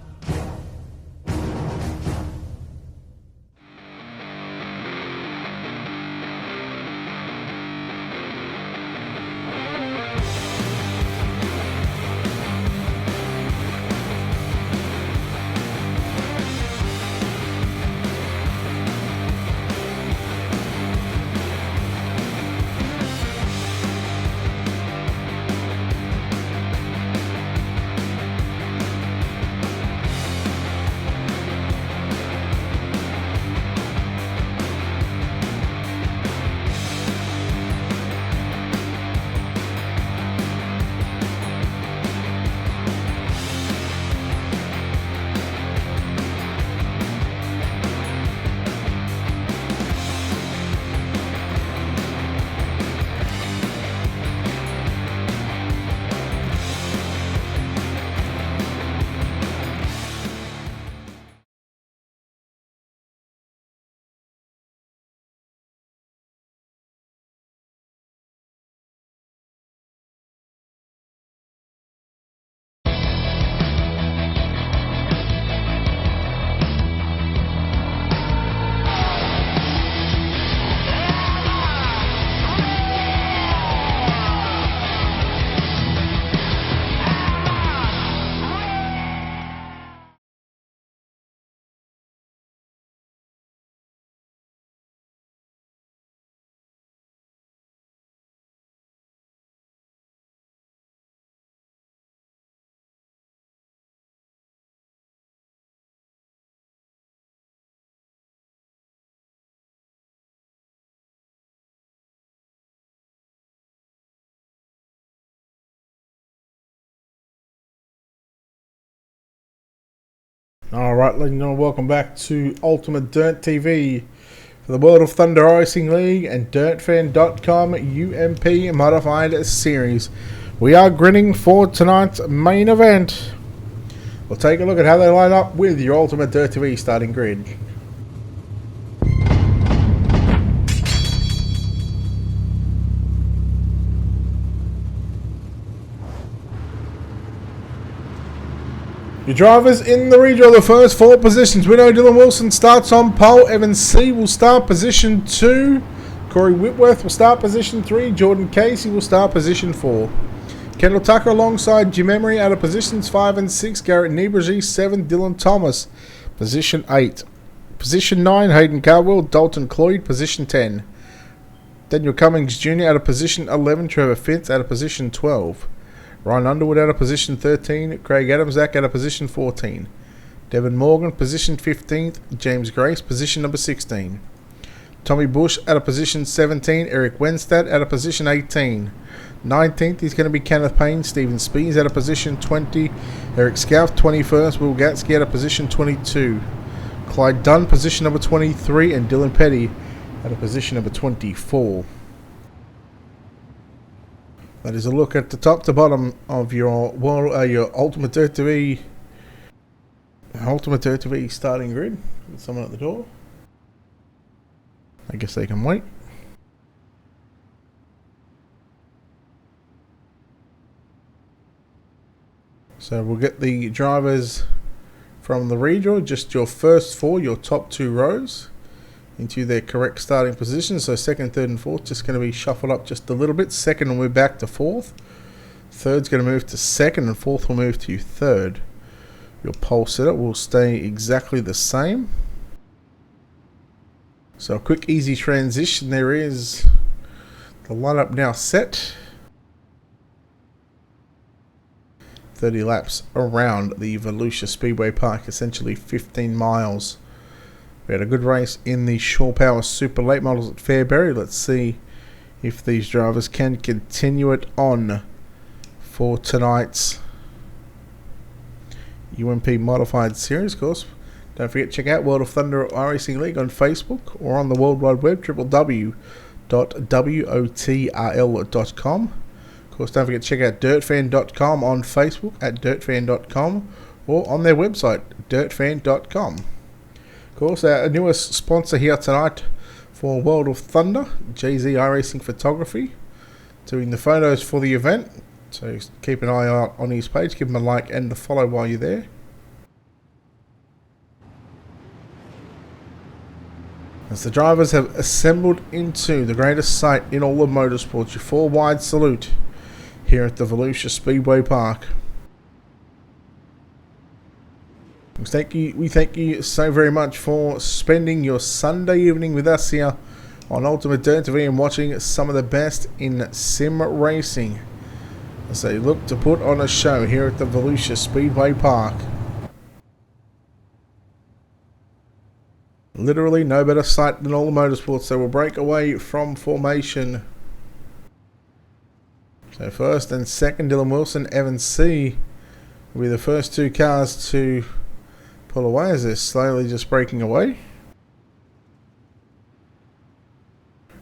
E: Alright, ladies and gentlemen, welcome back to Ultimate Dirt TV for the World of Thunder Racing League and DirtFan.com UMP Modified Series. We are grinning for tonight's main event. We'll take a look at how they line up with your Ultimate Dirt TV starting grid. Your drivers in the redraw, the first 4 positions. We know Dylan Wilson starts on pole. Evan C. will start position 2. Corey Whitworth will start position 3. Jordan Casey will start position 4. Kendall Tucker alongside Jim Emery out of positions 5 and 6. Garrett Niebuhr 7. Dylan Thomas, position 8. Position 9, Hayden Caldwell. Dalton Cloyd, position 10. Daniel Cummings Jr. out of position 11. Trevor Fitz out of position 12. Ryan Underwood out of position 13, Craig Adamsack out of position 14, Devin Morgan position 15th, James Grace position number 16, Tommy Bush out of position 17, Eric Wenstad out of position 18, 19th is going to be Kenneth Payne, Stephen Spees out of position 20, Eric Scout 21st, Will Gatsky out of position 22, Clyde Dunn position number 23, and Dylan Petty out of position number 24. That is a look at the top to bottom of your Ultimate Dirt TV starting grid. With someone at the door. I guess they can wait. So we'll get the drivers from the redraw, just your first 4, your top 2 rows, into their correct starting position. So second, third and fourth just going to be shuffled up just a little bit. Second will move back to fourth. Third's going to move to second, and fourth will move to third. Your pole setup will stay exactly the same. So a quick easy transition. There is the lineup now set. 30 laps around the Volusia Speedway Park, essentially 15 miles. We had a good race in the Shore Power Super Late Models at Fairbury. Let's see if these drivers can continue it on for tonight's UMP Modified Series. Of course, don't forget to check out World of Thunder Racing League on Facebook or on the World Wide Web, www.wotrl.com. Of course, don't forget to check out DirtFan.com on Facebook at DirtFan.com or on their website, DirtFan.com. Of course, our newest sponsor here tonight for World of Thunder, JZ iRacing Photography, doing the photos for the event. So keep an eye out on his page, give him a like and a follow while you're there. As the drivers have assembled into the greatest sight in all of motorsports, your 4 wide salute here at the Volusia Speedway Park. We thank you so very much for spending your Sunday evening with us here on Ultimate Dirt TV and watching some of the best in sim racing as they look to put on a show here at the Volusia Speedway Park. Literally no better sight than all the motorsports. So we'll break away from formation. So first and second, Dylan Wilson, Evan C. will be the first 2 cars to pull away as they're slowly just breaking away.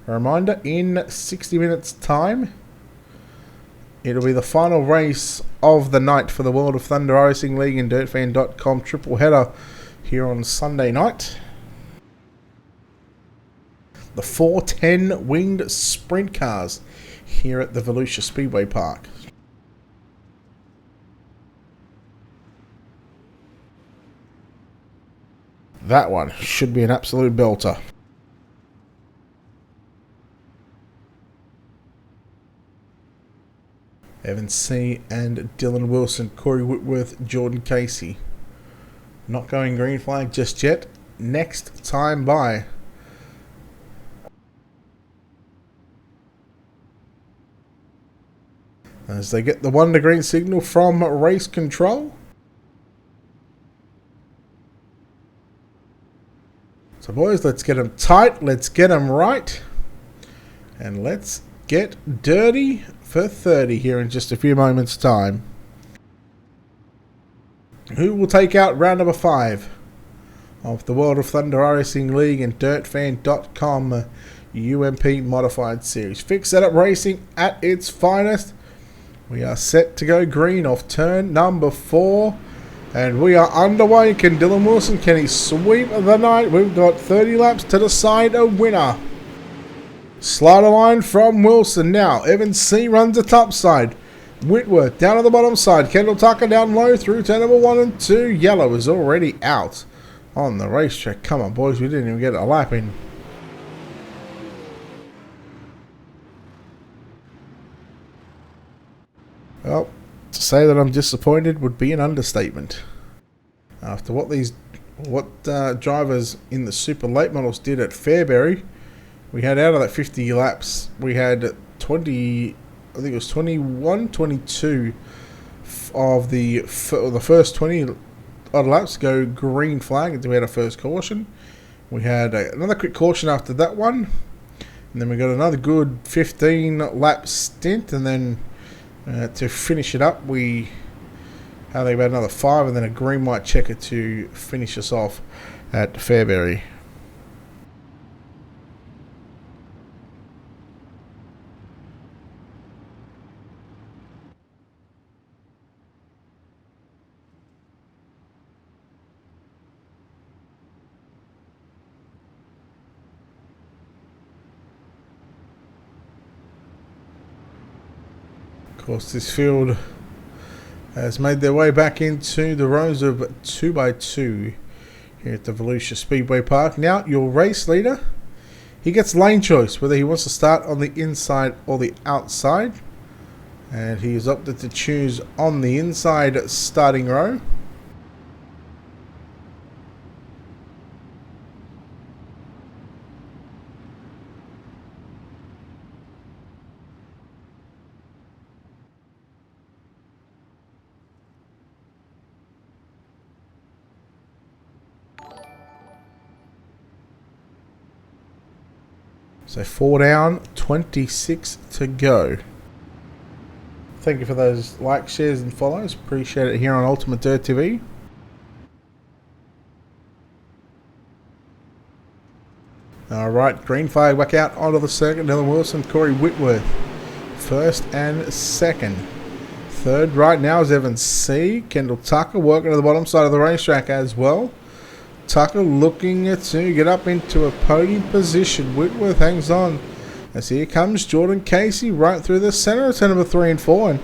E: A reminder, in 60 minutes time, it'll be the final race of the night for the World of Thunder Racing League and DirtFan.com triple header here on Sunday night. The 410 winged sprint cars here at the Volusia Speedway Park. That one should be an absolute belter. Evan C. and Dylan Wilson, Corey Whitworth, Jordan Casey. Not going green flag just yet. Next time by. As they get the 1 to green signal from race control. So boys, let's get them tight, let's get them right, and let's get dirty for 30 here in just a few moments' time. who will take out round number 5 of the World of Thunder iRacing League and DirtFan.com UMP Modified Series. Fixed Setup Racing at its finest. We are set to go green off turn number 4. And we are underway. Can Dylan Wilson, can he sweep the night? We've got 30 laps to decide a winner. Slider line from Wilson now. Evans C runs the top side. Whitworth down on the bottom side. Kendall Tucker down low through turn number 1 and 2. Yellow is already out on the racetrack. Come on, boys. We didn't even get a lap in. Well, to say that I'm disappointed would be an understatement. After what drivers in the super late models did at Fairbury, we had out of that 50 laps, we had 20, I think it was 21, 22 of the first 20 odd laps go green flag until we had a first caution. We had another quick caution after that one, and then we got another good 15 lap stint, and then to finish it up, we had about another 5 and then a green white checker to finish us off at Fairbury. Of course, this field has made their way back into the rows of 2x2 here at the Volusia Speedway Park. Now, your race leader, he gets lane choice, whether he wants to start on the inside or the outside. And he has opted to choose on the inside starting row. So 4 down, 26 to go. Thank you for those likes, shares and follows. Appreciate it here on Ultimate Dirt TV. Alright, green flag back out onto the circuit. Dylan Wilson, Corey Whitworth. First and second. Third right now is Evans C. Kendall Tucker working to the bottom side of the racetrack as well. Tucker looking to get up into a podium position. Whitworth hangs on as here comes Jordan Casey right through the center of turn number 3 and 4. And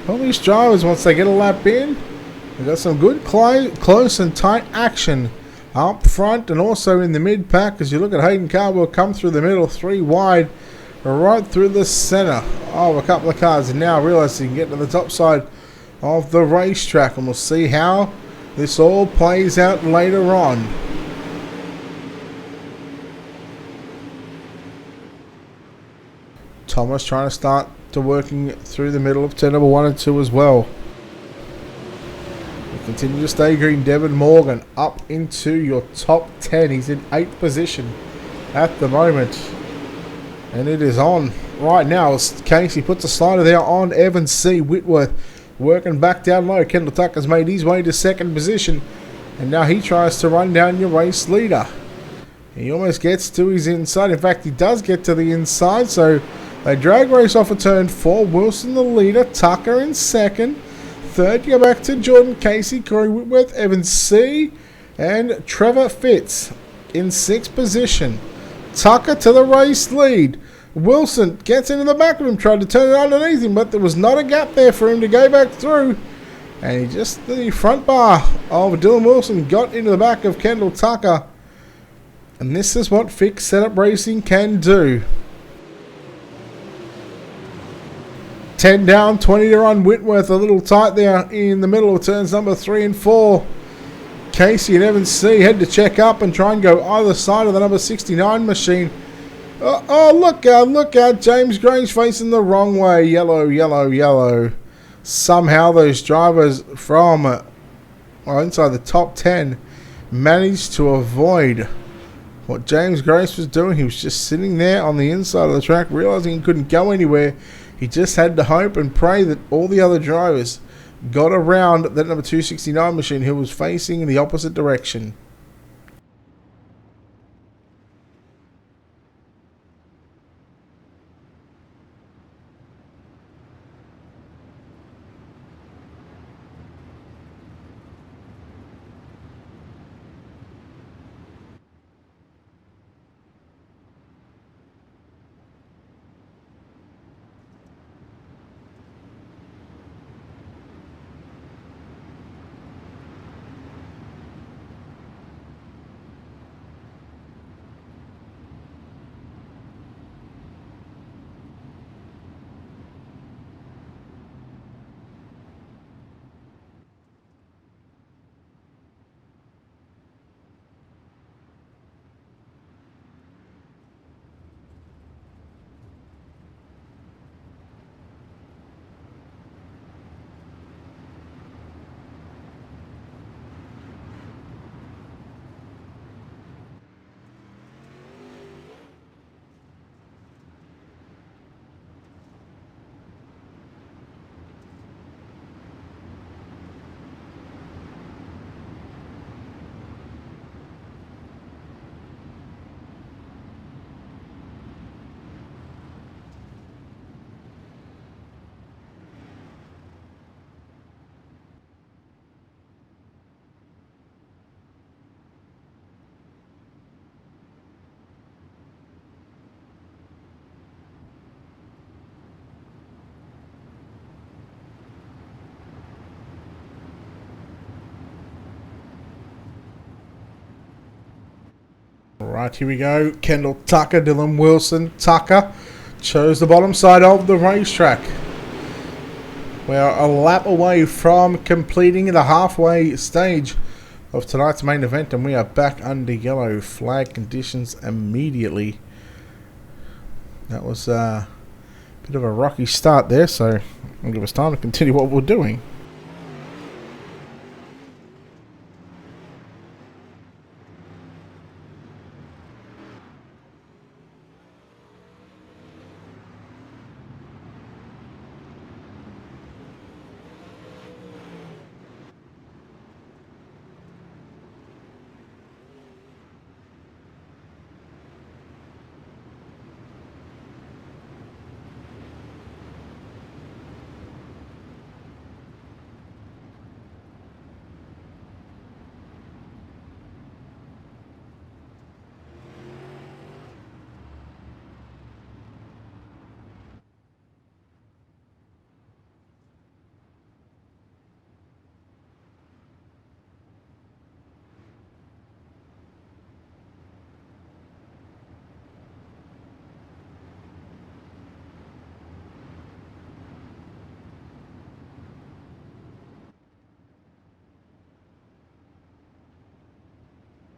E: all these drivers, once they get a lap in, they've got some good close and tight action up front and also in the mid pack. As you look at Hayden Cardwell come through the middle, 3 wide, right through the center of a couple of cars, and now realizing he can get to the top side of the racetrack, and we'll see how this all plays out later on. Thomas trying to start to working through the middle of turn number 1 and 2 as well. We continue to stay green. Devin Morgan up into your top 10. He's in 8th position at the moment. And it is on right now as Casey puts a slider there on Evans C. Whitworth working back down low. Kendall Tucker's made his way to 2nd position. And now he tries to run down your race leader. He almost gets to his inside. In fact, he does get to the inside. So they drag race off of turn 4. Wilson the leader. Tucker in 2nd. 3rd, go back to Jordan Casey, Corey Whitworth, Evans C. And Trevor Fitz in 6th position. Tucker to the race lead. Wilson gets into the back of him, tried to turn it underneath him, but there was not a gap there for him to go back through. And he just, the front bar of Dylan Wilson got into the back of Kendall Tucker. And this is what fixed setup racing can do. 10 down, 20 to run. Whitworth a little tight there in the middle of turns number 3 and 4. Casey and Evans C head to check up and try and go either side of the number 69 machine. Oh, look out. James Grange facing the wrong way. Yellow, yellow, yellow. Somehow those drivers from inside the top 10 managed to avoid what James Grace was doing. He was just sitting there on the inside of the track, realizing he couldn't go anywhere. He just had to hope and pray that all the other drivers got around that number 269 machine who was facing in the opposite direction. Right, here we go. Kendall Tucker, Dylan Wilson. Tucker chose the bottom side of the racetrack. We are a lap away from completing the halfway stage of tonight's main event, and we are back under yellow flag conditions immediately. That was a bit of a rocky start there, so I'll give us time to continue what we're doing.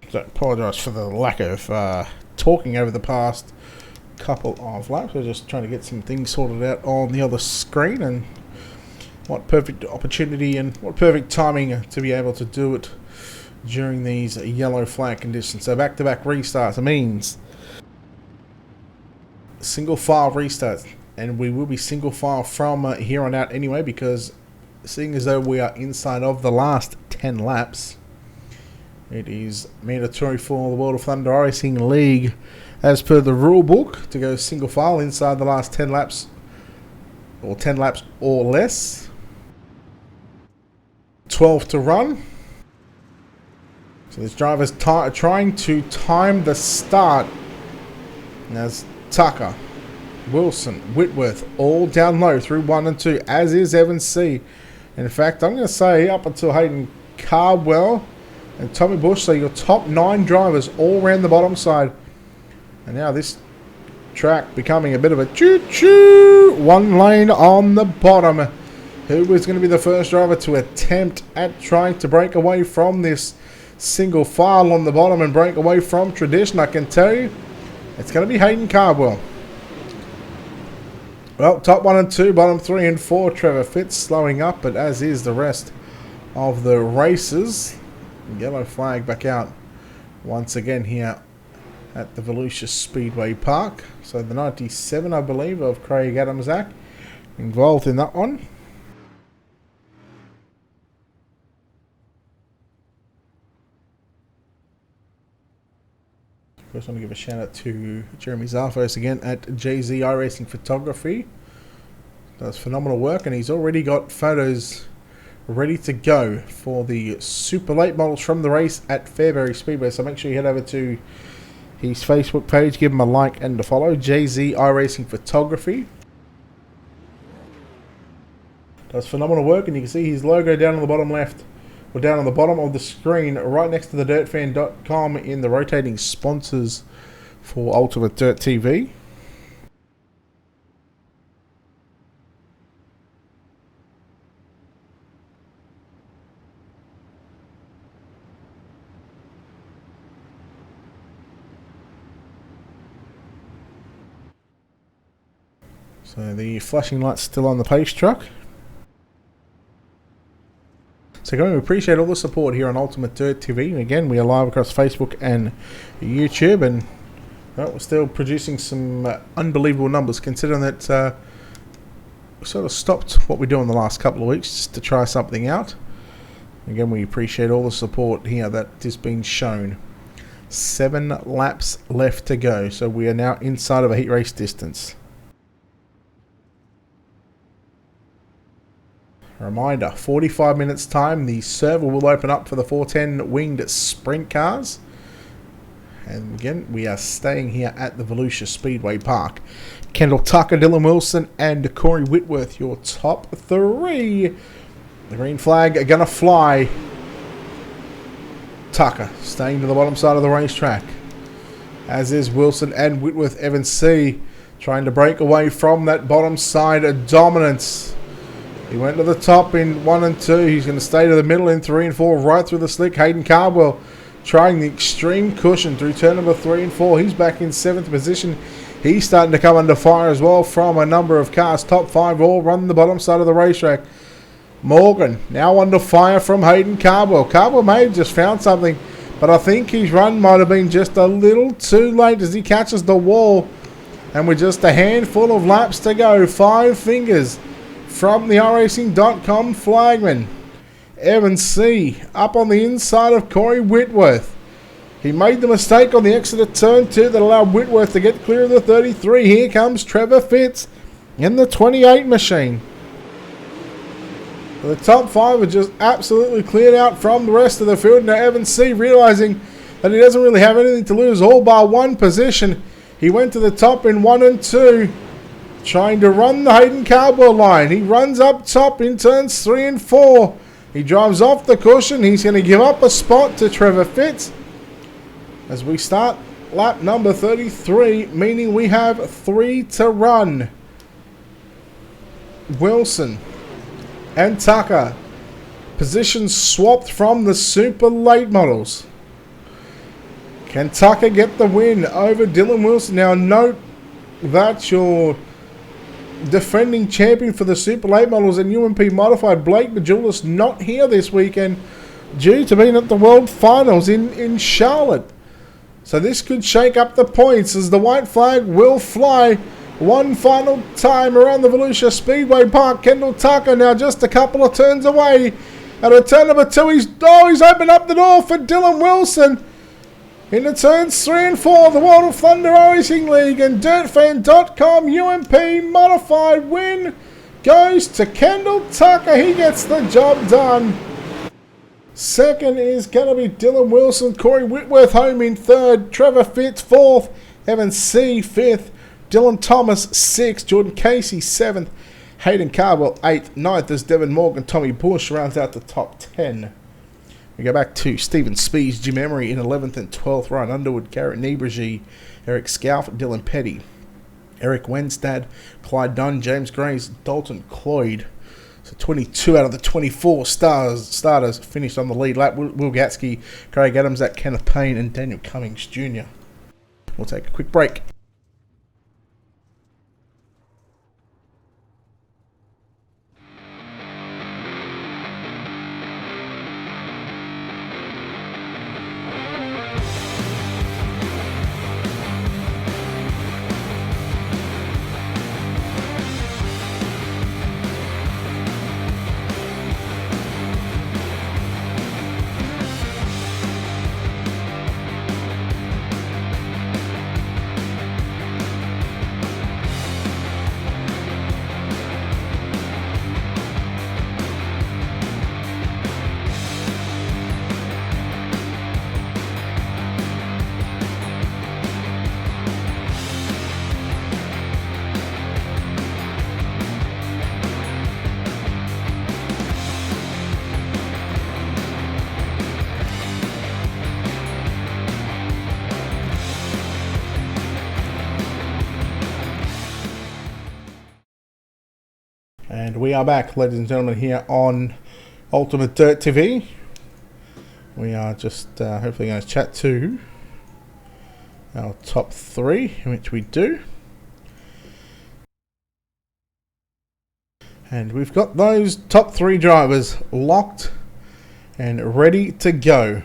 E: So apologise for the lack of talking over the past couple of laps. We're just trying to get some things sorted out on the other screen, and what perfect opportunity and what perfect timing to be able to do it during these yellow flag conditions. So back-to-back restarts. It means single file restarts, and we will be single file from here on out anyway, because seeing as though we are inside of the last 10 laps, it is mandatory for the World of Thunder Racing League, as per the rule book, to go single file inside the last 10 laps, or 10 laps or less. 12 to run. So this driver's trying to time the start. As Tucker, Wilson, Whitworth, all down low through 1 and 2, as is Evan C. In fact, I'm going to say up until Hayden Cardwell and Tommy Bush, so your top 9 drivers all around the bottom side. And now this track becoming a bit of a choo-choo. 1 lane on the bottom. Who is going to be the first driver to attempt at trying to break away from this single file on the bottom and break away from tradition? I can tell you, it's going to be Hayden Cardwell. Well, top 1 and 2, bottom 3 and 4, Trevor Fitz slowing up, but as is the rest of the races. Yellow flag back out once again here at the Volusia Speedway Park. So the 97, I believe, of Craig Adamsack involved in that one. course, I want to give a shout out to Jeremy Zarfos again at JZ Racing Photography. Does phenomenal work, and he's already got photos ready to go for the super late models from the race at Fairbury Speedway. So make sure you head over to his Facebook page, give him a like and a follow. JZ Racing Photography. Does phenomenal work, and you can see his logo down on the bottom left, or down on the bottom of the screen, right next to the dirtfan.com in the rotating sponsors for Ultimate Dirt TV. So the flashing light's still on the pace truck. So again, we appreciate all the support here on Ultimate Dirt TV. And again, we are live across Facebook and YouTube, and well, we're still producing some unbelievable numbers, considering that we sort of stopped what we do in the last couple of weeks just to try something out. Again, we appreciate all the support here that is being shown. 7 laps left to go, so we are now inside of a heat race distance. Reminder, 45 minutes time, the server will open up for the 410 winged sprint cars. And again, we are staying here at the Volusia Speedway Park. Kendall Tucker, Dylan Wilson, and Corey Whitworth, your top 3. The green flag are going to fly. Tucker staying to the bottom side of the racetrack, as is Wilson and Whitworth. Evan C trying to break away from that bottom side of dominance. He went to the top in 1 and 2. He's going to stay to the middle in 3 and 4, right through the slick. Hayden Cardwell trying the extreme cushion through turn number 3 and 4. He's back in 7th position. He's starting to come under fire as well from a number of cars. Top 5 all run the bottom side of the racetrack. Morgan now under fire from Hayden Cardwell. Cardwell may have just found something, but I think his run might have been just a little too late as he catches the wall. And with just a handful of laps to go, 5 fingers from the iRacing.com flagman. Evan C up on the inside of Corey Whitworth. He made the mistake on the exit of turn 2 that allowed Whitworth to get clear of the 33. Here comes Trevor Fitz in the 28 machine. The top 5 are just absolutely cleared out from the rest of the field. Now Evan C realizing that he doesn't really have anything to lose, all bar 1 position. He went to the top in 1 and 2. Trying to run the Hayden Cardwell line. He runs up top in turns 3 and 4. He drives off the cushion. He's going to give up a spot to Trevor Fitz as we start lap number 33, meaning we have 3 to run. Wilson and Tucker, positions swapped from the super late models. Can Tucker get the win over Dylan Wilson? Now note that your defending champion for the super late models and UMP modified, Blake Majulis, not here this weekend due to being at the World Finals in Charlotte. So this could shake up the points as the white flag will fly one final time around the Volusia Speedway Park. Kendall Tucker now just a couple of turns away. At a turn number 2, he's opened up the door for Dylan Wilson. In turns 3 and 4, the World of Thunder Racing League and DirtFan.com UMP modified win goes to Kendall Tucker. He gets the job done. Second is going to be Dylan Wilson. Corey Whitworth home in 3rd. Trevor Fitz 4th. Evan C 5th. Dylan Thomas 6th. Jordan Casey 7th. Hayden Cardwell 8th. 9th is Devin Morgan. Tommy Bush rounds out the top 10. We go back to Stephen Spees, Jim Emery in 11th and 12th. Ryan Underwood, Garrett Niebregi, Eric Scalf, Dylan Petty, Eric Wenstad, Clyde Dunn, James Grace, Dalton Cloyd. So 22 out of the 24 starters finished on the lead lap. Will Gatsky, Craig Adams, Kenneth Payne, and Daniel Cummings Jr. We'll take a quick break. And we are back, ladies and gentlemen, here on Ultimate Dirt TV. We are just hopefully going to chat to our top 3, which we do. And we've got those top 3 drivers locked and ready to go.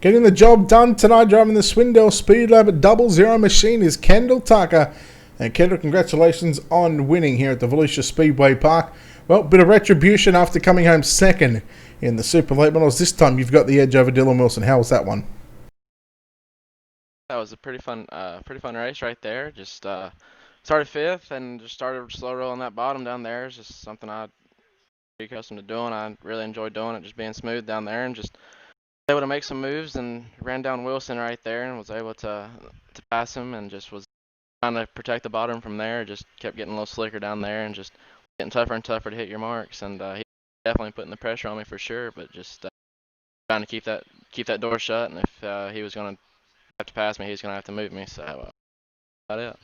E: Getting the job done tonight, driving the Swindell Speed Lab at 00 machine is Kendall Tucker. And Kendall, congratulations on winning here at the Volusia Speedway Park. Well, bit of retribution after coming home second in the Super Late Models. This time you've got the edge over Dylan Wilson. How was that one?
G: That was a pretty fun race right there. Just started 5th and just started slow rolling that bottom down there. It's just something I'd be accustomed to doing. I really enjoyed doing it, just being smooth down there and just able to make some moves, and ran down Wilson right there and was able to pass him, and just was trying to protect the bottom from there. Just kept getting a little slicker down there and just getting tougher and tougher to hit your marks. And he definitely putting the pressure on me for sure, but just trying to keep that door shut. And if he was going to have to pass me, he's going to have to move me. So about it.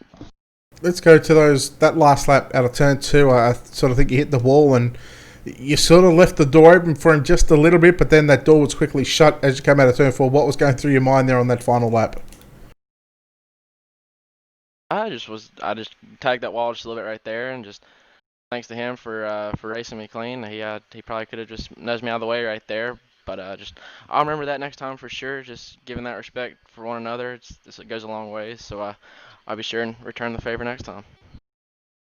E: Let's go to that last lap out of turn 2. I sort of think you hit the wall and you sort of left the door open for him just a little bit, but then that door was quickly shut as you came out of turn 4. What was going through your mind there on that final lap?
G: I just tagged that wall just a little bit right there, and just thanks to him for racing me clean. He probably could have just nudged me out of the way right there, but I'll remember that next time for sure. Just giving that respect for one another, it goes a long way. So I'll be sure and return the favor next time.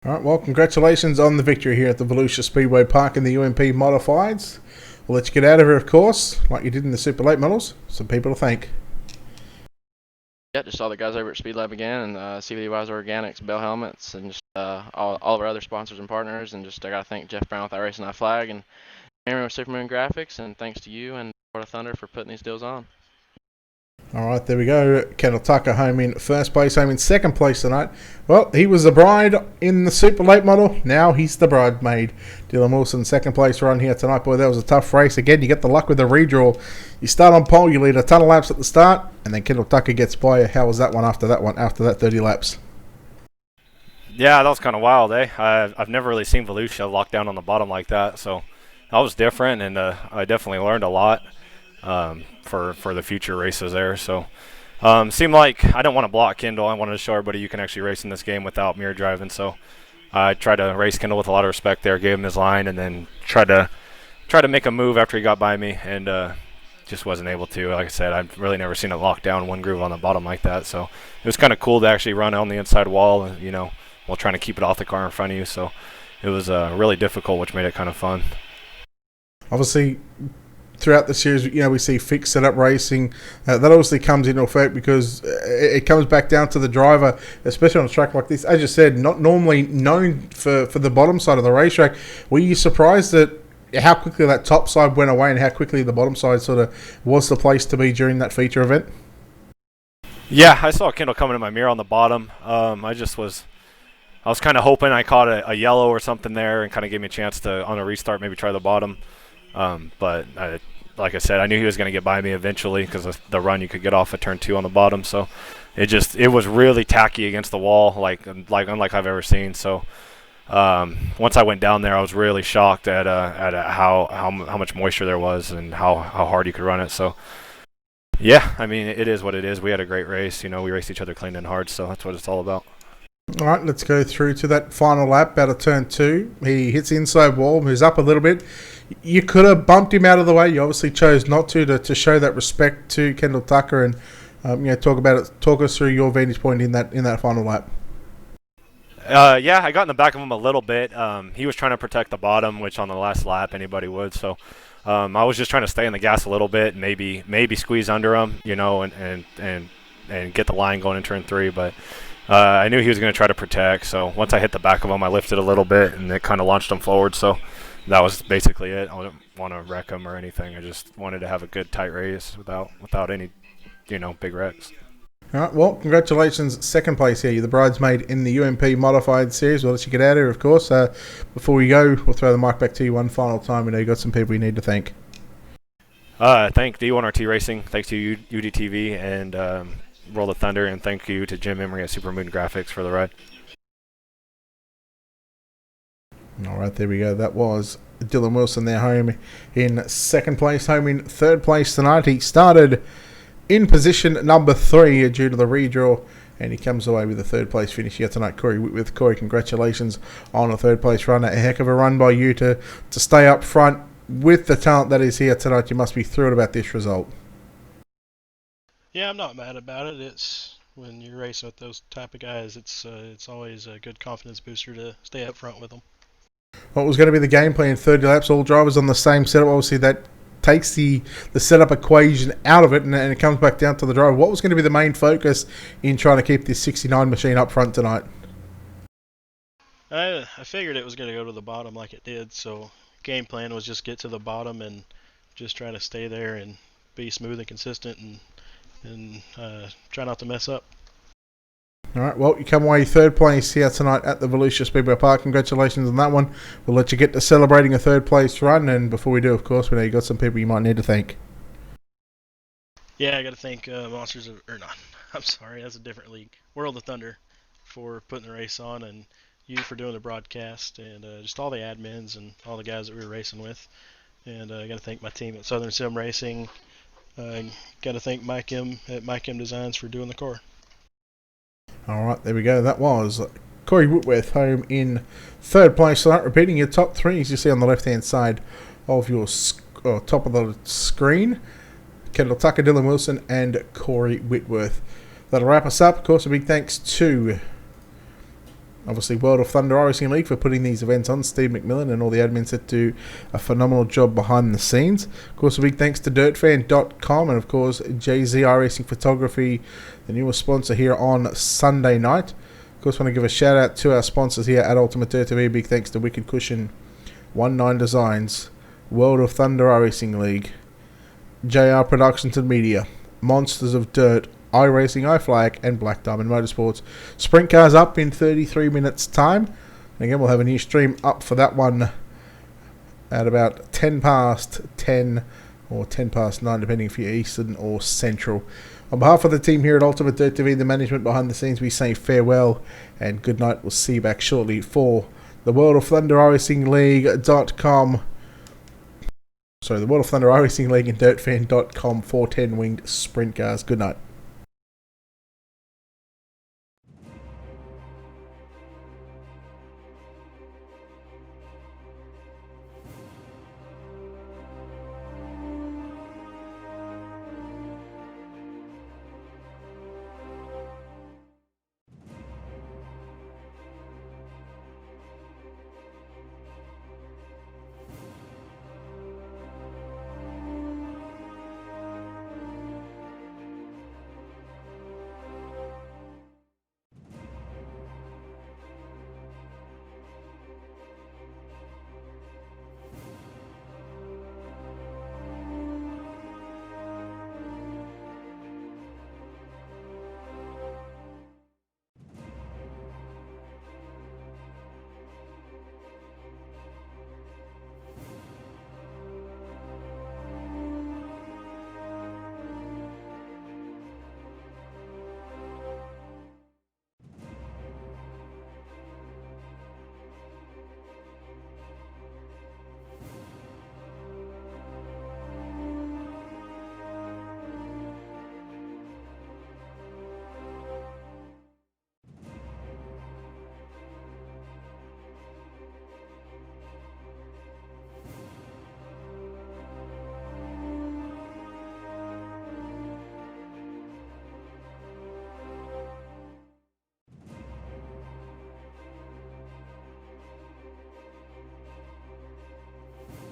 E: All right, well, congratulations on the victory here at the Volusia Speedway Park in the UMP Modifieds. We'll let you get out of here, of course, like you did in the Super Late Models. Some people to thank.
G: Yeah, just saw the guys over at Speed Lab again, and CVD Wise Organics, Bell Helmets, and just all of our other sponsors and partners. And just I got to thank Jeff Brown with iRacing Eye Flag, and Aaron with Supermoon Graphics, and thanks to you and Florida Thunder for putting these deals on.
E: All right, there we go. Kendall Tucker home in first place, home in second place tonight. Well, he was the bride in the Super Late Model. Now he's the bridesmaid. Dylan Wilson, second place run here tonight. Boy, that was a tough race. Again, you get the luck with the redraw. You start on pole, you lead a ton of laps at the start, and then Kendall Tucker gets by you. How was that one after that 30 laps?
H: Yeah, that was kind of wild, eh? I've never really seen Volusia lock down on the bottom like that, so that was different, and I definitely learned a lot. For the future races there. So seemed like I didn't want to block Kendall. I wanted to show everybody you can actually race in this game without mirror driving. So I tried to race Kendall with a lot of respect there, gave him his line, and then tried to make a move after he got by me, and just wasn't able to. Like I said, I've really never seen it lock down one groove on the bottom like that. So it was kind of cool to actually run on the inside wall, while trying to keep it off the car in front of you. So it was really difficult, which made it kind of fun.
E: Obviously, throughout the series, we see fixed setup racing. That obviously comes into effect because it comes back down to the driver, especially on a track like this. As you said, not normally known for the bottom side of the racetrack. Were you surprised at how quickly that top side went away and how quickly the bottom side sort of was the place to be during that feature event?
H: Yeah, I saw Kendall coming in my mirror on the bottom. I was kind of hoping I caught a yellow or something there and kind of gave me a chance to, on a restart, maybe try the bottom. But like I said, I knew he was going to get by me eventually because of the run you could get off at turn 2 on the bottom. So it was really tacky against the wall, like unlike I've ever seen. So once I went down there, I was really shocked at how much moisture there was and how hard you could run it. So yeah, I mean, it is what it is. We had a great race. We raced each other clean and hard, so that's what it's all about.
E: All right, let's go through to that final lap out of turn 2. He hits the inside wall, moves up a little bit. You could have bumped him out of the way. You obviously chose not to show that respect to Kendall Tucker and talk about it. Talk us through your vantage point in that final lap.
H: Yeah, I got in the back of him a little bit. He was trying to protect the bottom, which on the last lap anybody would. So I was just trying to stay in the gas a little bit, and maybe squeeze under him, and get the line going in turn 3, but. I knew he was going to try to protect, so once I hit the back of him, I lifted a little bit, and it kind of launched him forward, so that was basically it. I didn't want to wreck him or anything. I just wanted to have a good, tight race without any, big wrecks.
E: All right, well, congratulations. Second place here. You're the bridesmaid in the UMP Modified Series. We'll let you get out of here, of course. Before we go, we'll throw the mic back to you one final time. We know you've got some people you need to thank.
H: Thank D1RT Racing. Thanks to UDTV and World of Thunder, and thank you to Jim Emery at Supermoon Graphics for the ride.
E: All right, there we go. That was Dylan Wilson there, home in second place. Home in third place tonight. He started in position number 3 due to the redraw, and he comes away with a third place finish here tonight. Corey Whitworth. Corey, congratulations on a third place run. A heck of a run by you to stay up front with the talent that is here tonight. You must be thrilled about this result.
I: Yeah, I'm not mad about it. It's when you're racing with those type of guys, it's always a good confidence booster to stay up front with them.
E: What was going to be the game plan? 30 laps, all drivers on the same setup. Obviously, that takes the setup equation out of it, and it comes back down to the driver. What was going to be the main focus in trying to keep this 69 machine up front tonight?
I: I figured it was going to go to the bottom like it did, so game plan was just get to the bottom and just try to stay there and be smooth and consistent and try not to mess up.
E: All right, well, you come away third place here tonight at the Volusia Speedway Park. Congratulations on that one. We'll let you get to celebrating a third place run, and before we do, of course, we know you got some people you might need to thank.
I: Yeah, I got to thank Monsters of, or not, I'm sorry, that's a different league. World of Thunder for putting the race on, and you for doing the broadcast, and just all the admins and all the guys that we were racing with. And I got to thank my team at Southern Sim Racing. Got to thank Mike M at Mike M Designs for doing the car.
E: All right, there we go. That was Corey Whitworth home in third place. So, repeating your top 3 as you see on the left-hand side of your top of the screen. Kendall Tucker, Dylan Wilson, and Corey Whitworth. That'll wrap us up. Of course, a big thanks to obviously World of Thunder Racing League for putting these events on. Steve McMillan and all the admins that do a phenomenal job behind the scenes. Of course, a big thanks to dirtfan.com and of course JZR Racing Photography, the newest sponsor here on Sunday night. Of course, want to give a shout out to our sponsors here at Ultimate Dirt TV. Big thanks to Wicked Cushion, 19 Designs, World of Thunder Racing League, JR Productions and Media, Monsters of Dirt, iRacing, iFlag, and Black Diamond Motorsports. Sprint cars up in 33 minutes time. And again, we'll have a new stream up for that one at about 10 past 10 or 10 past 9, depending if you're Eastern or Central. On behalf of the team here at Ultimate Dirt TV, the management behind the scenes, we say farewell and good night. We'll see you back shortly for the World of Thunder Racing League.com. Sorry, the World of Thunder Racing League and DirtFan.com 410 winged sprint cars. Good night.